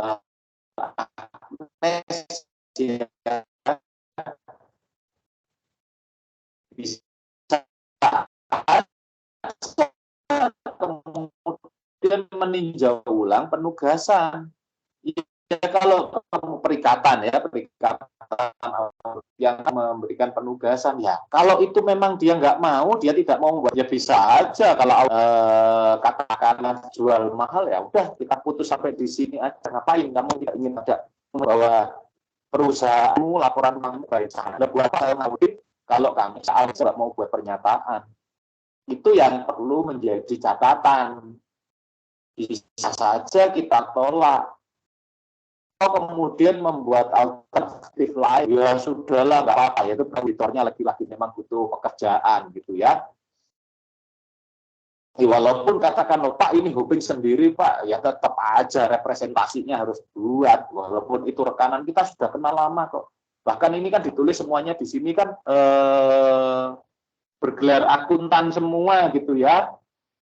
bisa kemudian meninjau ulang penugasan. Ya, kalau perikatan yang memberikan penugasan ya, kalau itu memang dia nggak mau, dia tidak mau, ya bisa aja kalau katakanlah jual mahal ya udah kita putus sampai di sini aja. Ngapain kamu tidak ingin ada bahwa perusahaanmu laporan kamu baik saja buat audit kalau kami saat mau buat pernyataan. Itu yang perlu menjadi catatan. Bisa saja kita tolak. Kemudian membuat alternatif lain, ya sudahlah, nggak apa-apa, ya itu auditornya lagi-lagi memang butuh pekerjaan gitu ya. Walaupun katakan Pak ini hoping sendiri Pak, ya tetap aja representasinya harus buat, walaupun itu rekanan kita sudah kenal lama kok. Bahkan ini kan ditulis semuanya di sini kan bergelar akuntan semua gitu ya.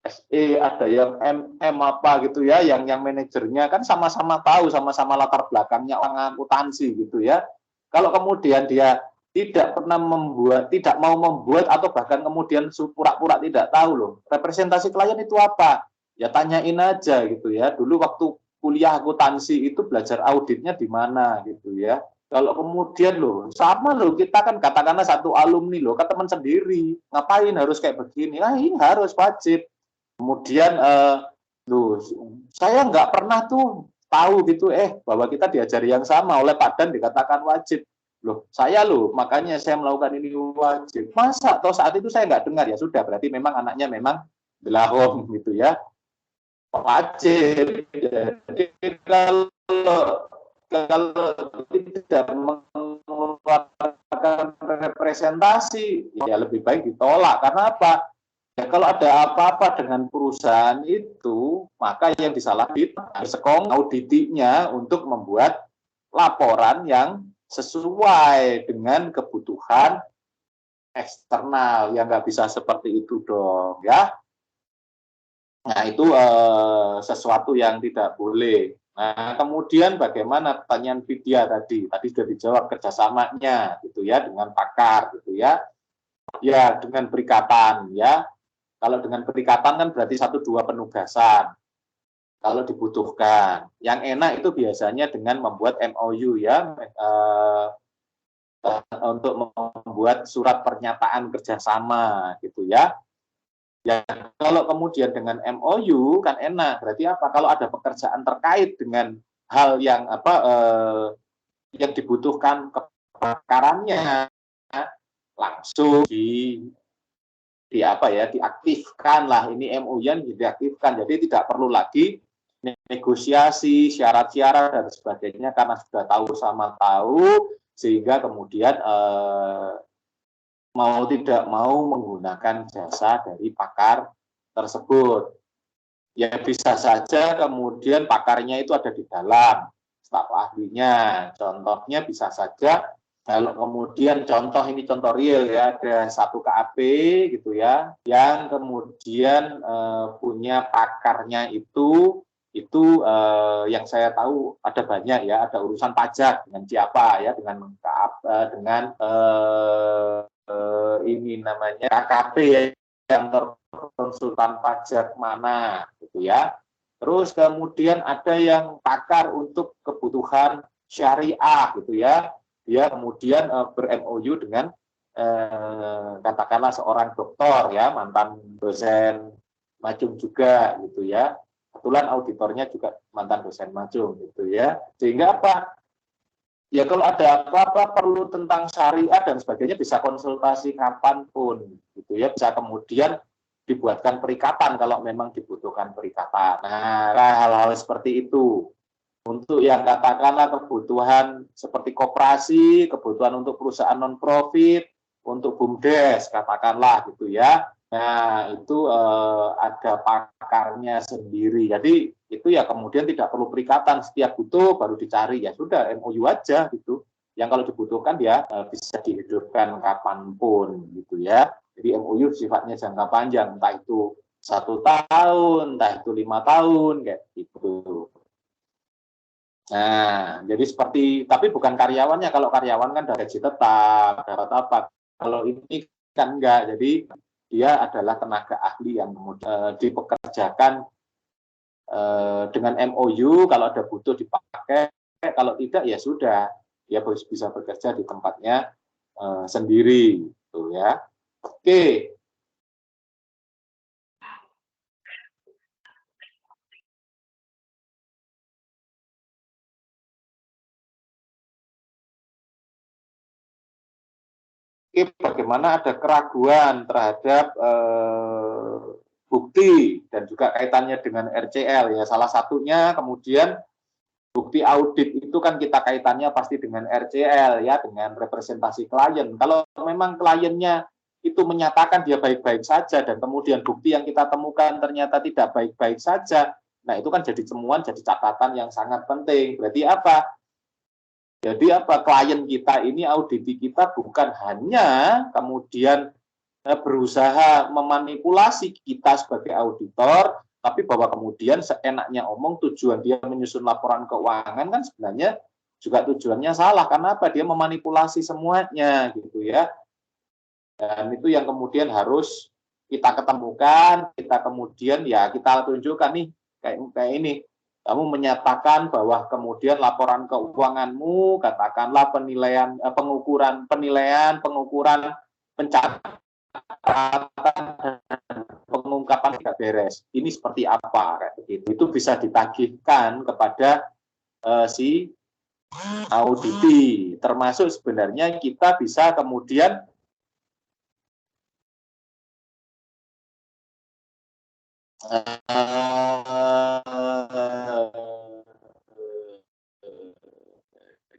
SE, ada yang MM apa gitu ya, yang manajernya kan sama-sama tahu, sama-sama latar belakangnya orang akuntansi gitu ya. Kalau kemudian dia tidak pernah membuat, tidak mau membuat atau bahkan kemudian pura-pura tidak tahu loh. Representasi klien itu apa? Ya tanyain aja gitu ya. Dulu waktu kuliah akuntansi itu belajar auditnya di mana gitu ya. Kalau kemudian loh, sama loh, kita kan katakanlah satu alumni loh, kan teman sendiri, ngapain harus kayak begini? Ah, ini harus wajib. Kemudian loh, saya nggak pernah tuh tahu gitu, bahwa kita diajari yang sama oleh Pak Dan dikatakan wajib. Loh, saya loh, makanya saya melakukan ini wajib. Masa toh saat itu saya nggak dengar, ya sudah, berarti memang anaknya memang belahong gitu ya. Wajib. Jadi kalau tidak mengeluarkan representasi, ya lebih baik ditolak. Karena apa? Ya kalau ada apa-apa dengan perusahaan itu, maka yang disalahin sekong auditinya untuk membuat laporan yang sesuai dengan kebutuhan eksternal. Ya nggak bisa seperti itu dong, ya. Nah itu sesuatu yang tidak boleh. Nah kemudian bagaimana pertanyaan Vidya tadi sudah dijawab kerjasamanya gitu ya dengan pakar gitu ya. Ya dengan perikatan ya. Kalau dengan perikatan kan berarti 1-2 penugasan. Kalau dibutuhkan. Yang enak itu biasanya dengan membuat MOU ya. Untuk membuat surat pernyataan kerjasama gitu ya. Ya kalau kemudian dengan MOU kan enak. Berarti apa? Kalau ada pekerjaan terkait dengan hal yang yang dibutuhkan kepakarannya langsung diaktifkan lah, ini MOU yang diaktifkan, jadi tidak perlu lagi negosiasi syarat-syarat dan sebagainya karena sudah tahu sama tahu, sehingga kemudian mau tidak mau menggunakan jasa dari pakar tersebut. Ya bisa saja kemudian pakarnya itu ada di dalam, staf ahlinya, contohnya bisa saja. Kalau kemudian contoh ini contoh real ya, ada satu KAP gitu ya, yang kemudian punya pakarnya itu yang saya tahu ada banyak ya, ada urusan pajak dengan siapa ya, dengan ini namanya KKP ya, yang konsultan pajak mana gitu ya. Terus kemudian ada yang pakar untuk kebutuhan syariah gitu ya. Dia kemudian ber-MOU dengan katakanlah seorang dokter ya, mantan dosen Majung juga gitu ya. Kebetulan auditornya juga mantan dosen Majung gitu ya. Sehingga apa? Ya kalau ada apa-apa perlu tentang syariah dan sebagainya bisa konsultasi kapanpun gitu ya. Bisa kemudian dibuatkan perikatan kalau memang dibutuhkan perikatan. Nah, hal-hal seperti itu. Untuk yang katakanlah kebutuhan seperti koperasi, kebutuhan untuk perusahaan non-profit, untuk BUMDes, katakanlah gitu ya. Nah, itu ada pakarnya sendiri. Jadi, itu ya kemudian tidak perlu perikatan, setiap butuh baru dicari. Ya sudah, MOU aja gitu. Yang kalau dibutuhkan ya bisa dihidupkan kapanpun gitu ya. Jadi MOU sifatnya jangka panjang, entah itu 1 tahun, entah itu 5 tahun, kayak gitu. Nah, jadi seperti, tapi bukan karyawannya. Kalau karyawan kan gaji tetap, dapat apa. Kalau ini kan enggak. Jadi dia adalah tenaga ahli yang kemudian dipekerjakan dengan MOU. Kalau ada butuh dipakai, kalau tidak ya sudah, dia bisa bekerja di tempatnya sendiri, gitu ya. Oke. Bagaimana ada keraguan terhadap bukti dan juga kaitannya dengan RCL ya. Salah satunya kemudian bukti audit itu kan kita kaitannya pasti dengan RCL ya, dengan representasi klien. Kalau memang kliennya itu menyatakan dia baik-baik saja dan kemudian bukti yang kita temukan ternyata tidak baik-baik saja, nah itu kan jadi temuan, jadi catatan yang sangat penting. Berarti apa? Jadi apa, klien kita ini, auditi kita bukan hanya kemudian berusaha memanipulasi kita sebagai auditor, tapi bahwa kemudian seenaknya omong tujuan dia menyusun laporan keuangan kan sebenarnya juga tujuannya salah. Karena apa? Dia memanipulasi semuanya gitu ya. Dan itu yang kemudian harus kita ketemukan, kita kemudian ya kita tunjukkan nih kayak ini. Kamu menyatakan bahwa kemudian laporan keuanganmu, katakanlah penilaian, pengukuran, pencatatan, pengungkapan tidak beres. Ini seperti apa? Kayak begitu. Itu bisa ditagihkan kepada si auditi. Termasuk sebenarnya kita bisa kemudian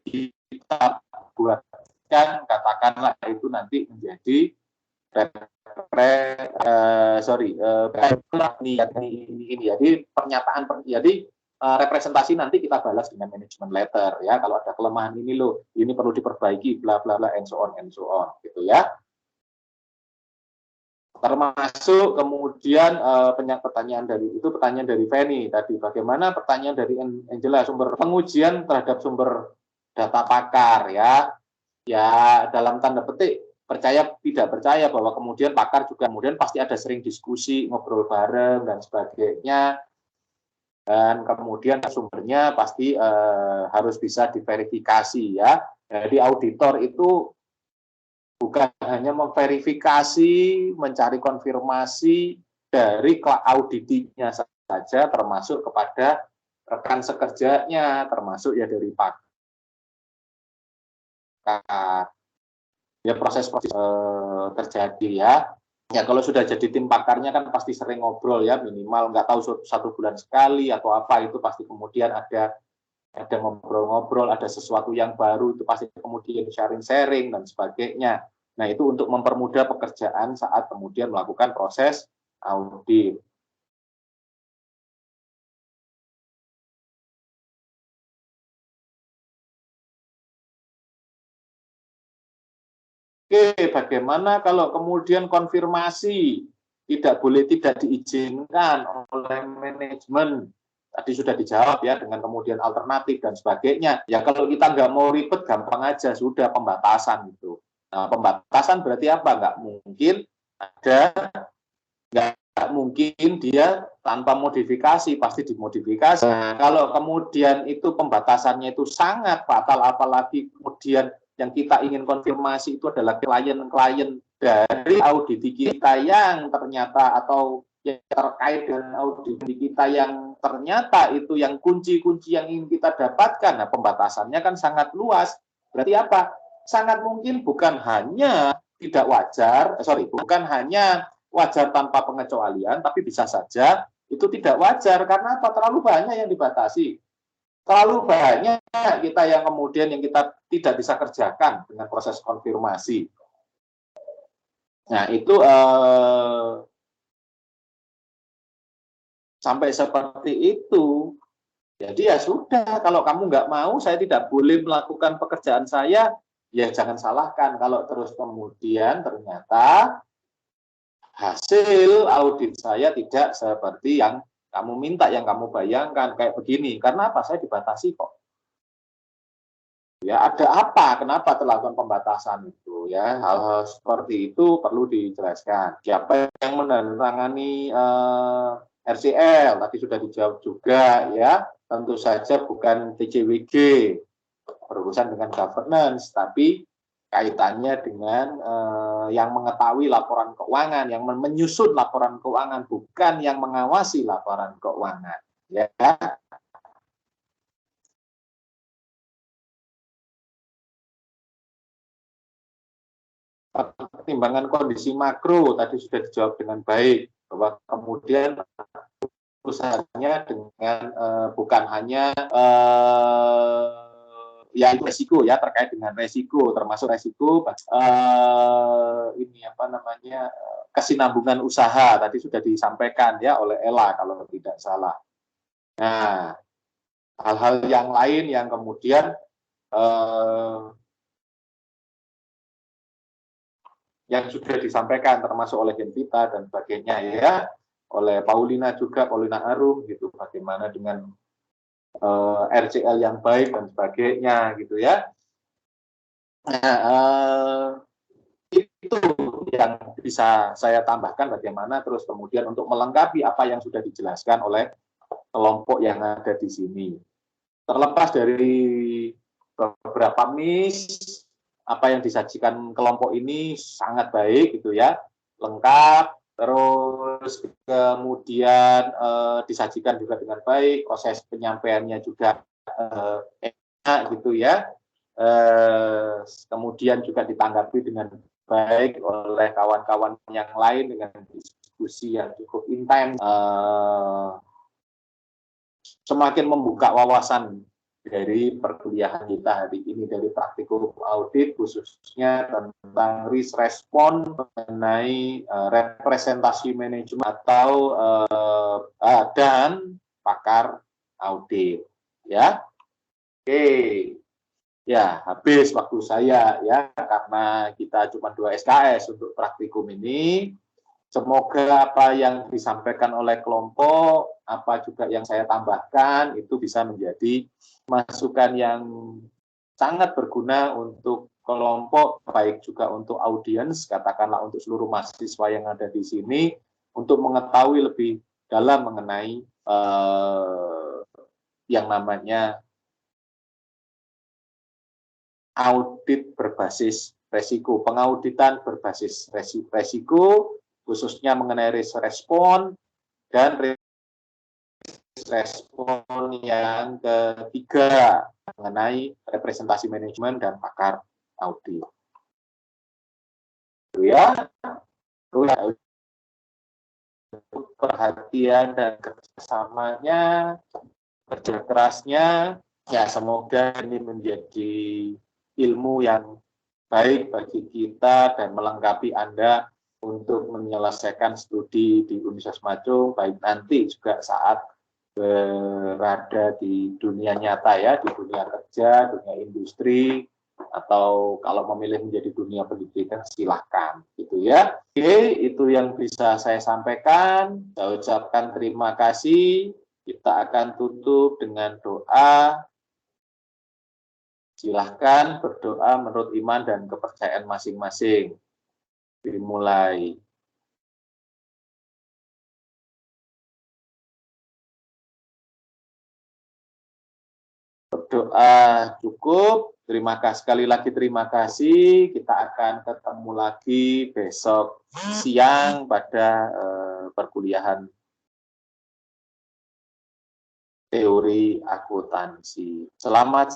kita buatkan, katakanlah itu nanti menjadi ini jadi pernyataan, jadi representasi nanti kita balas dengan management letter ya, kalau ada kelemahan ini loh, ini perlu diperbaiki, bla bla bla, and so on gitu ya. Termasuk kemudian pertanyaan dari Feni tadi, bagaimana pertanyaan dari Angela, sumber pengujian terhadap sumber data pakar ya dalam tanda petik percaya tidak percaya bahwa kemudian pakar juga kemudian pasti ada sering diskusi, ngobrol bareng dan sebagainya, dan kemudian sumbernya pasti harus bisa diverifikasi ya. Jadi auditor itu bukan hanya memverifikasi, mencari konfirmasi dari auditinya saja, termasuk kepada rekan sekerjanya, termasuk ya dari pakar. Ya proses terjadi ya. Ya kalau sudah jadi tim pakarnya kan pasti sering ngobrol ya, minimal nggak tahu 1 bulan sekali atau apa, itu pasti kemudian ada ngobrol-ngobrol, ada sesuatu yang baru, itu pasti kemudian sharing-sharing dan sebagainya. Nah, itu untuk mempermudah pekerjaan saat kemudian melakukan proses audit. Oke, bagaimana kalau kemudian konfirmasi tidak diizinkan oleh manajemen? Tadi sudah dijawab ya, dengan kemudian alternatif dan sebagainya. Ya kalau kita nggak mau ribet, gampang aja, sudah pembatasan itu. Nah, pembatasan berarti apa? Nggak mungkin dia tanpa modifikasi, pasti dimodifikasi. Nah, kalau kemudian itu pembatasannya itu sangat fatal, apalagi kemudian yang kita ingin konfirmasi itu adalah klien-klien dari auditi kita yang ternyata atau yang terkait dengan auditi kita yang ternyata itu yang kunci-kunci yang ingin kita dapatkan. Nah, pembatasannya kan sangat luas. Berarti apa? Sangat mungkin bukan hanya tidak wajar, bukan hanya wajar tanpa pengecualian, tapi bisa saja itu tidak wajar. Karena apa? Terlalu banyak yang dibatasi. Terlalu banyak kita yang kemudian yang kita tidak bisa kerjakan dengan proses konfirmasi. Nah, itu sampai seperti itu. Jadi ya sudah, kalau kamu nggak mau, saya tidak boleh melakukan pekerjaan saya, ya jangan salahkan kalau terus kemudian ternyata hasil audit saya tidak seperti yang kamu minta, yang kamu bayangkan, kayak begini. Karena apa? Saya dibatasi kok. Ya, ada apa? Kenapa terlakukan pembatasan itu? Ya, hal-hal seperti itu perlu dijelaskan. Siapa yang menandatangani RCL? Tadi sudah dijawab juga ya. Tentu saja bukan TCWG, berurusan dengan governance, tapi kaitannya dengan yang mengetahui laporan keuangan, yang menyusun laporan keuangan, bukan yang mengawasi laporan keuangan. Ya. Pertimbangan kondisi makro tadi sudah dijawab dengan baik, bahwa kemudian urusannya dengan bukan hanya ya itu resiko ya, terkait dengan resiko, termasuk resiko ini apa namanya kesinambungan usaha tadi sudah disampaikan ya oleh Ella kalau tidak salah. Nah, hal-hal yang lain yang kemudian yang sudah disampaikan termasuk oleh Genvita dan sebagainya ya, oleh Paulina juga, Paulina Arum gitu, bagaimana dengan RCL yang baik dan sebagainya gitu ya. Nah, itu yang bisa saya tambahkan bagaimana terus kemudian untuk melengkapi apa yang sudah dijelaskan oleh kelompok yang ada di sini. Terlepas dari beberapa miss, apa yang disajikan kelompok ini sangat baik gitu ya, lengkap, terus kemudian disajikan juga dengan baik, proses penyampaiannya juga enak gitu ya, kemudian juga ditanggapi dengan baik oleh kawan-kawan yang lain dengan diskusi yang cukup intens, semakin membuka wawasan dari perkuliahan kita hari ini, dari praktikum audit khususnya tentang risk respon mengenai representasi manajemen atau dan pakar audit ya. Oke. Ya, habis waktu saya ya, karena kita cuma 2 SKS untuk praktikum ini. Semoga apa yang disampaikan oleh kelompok, apa juga yang saya tambahkan, itu bisa menjadi masukan yang sangat berguna untuk kelompok, baik juga untuk audiens, katakanlah untuk seluruh mahasiswa yang ada di sini, untuk mengetahui lebih dalam mengenai yang namanya audit berbasis resiko, pengauditan berbasis resiko, khususnya mengenai risk respon, dan risk respon yang ketiga mengenai representasi manajemen dan pakar audit. Itu ya, perhatian dan kerjasamanya, kerja kerasnya, ya semoga ini menjadi ilmu yang baik bagi kita dan melengkapi Anda untuk menyelesaikan studi di Universitas Majung, baik nanti juga saat berada di dunia nyata ya, di dunia kerja, dunia industri, atau kalau memilih menjadi dunia pendidikan silahkan gitu ya. Oke, itu yang bisa saya sampaikan. Saya ucapkan terima kasih. Kita akan tutup dengan doa. Silahkan berdoa menurut iman dan kepercayaan masing-masing. Dimulai. Berdoa cukup. Terima kasih sekali lagi, terima kasih. Kita akan ketemu lagi besok siang pada perkuliahan teori akuntansi. Selamat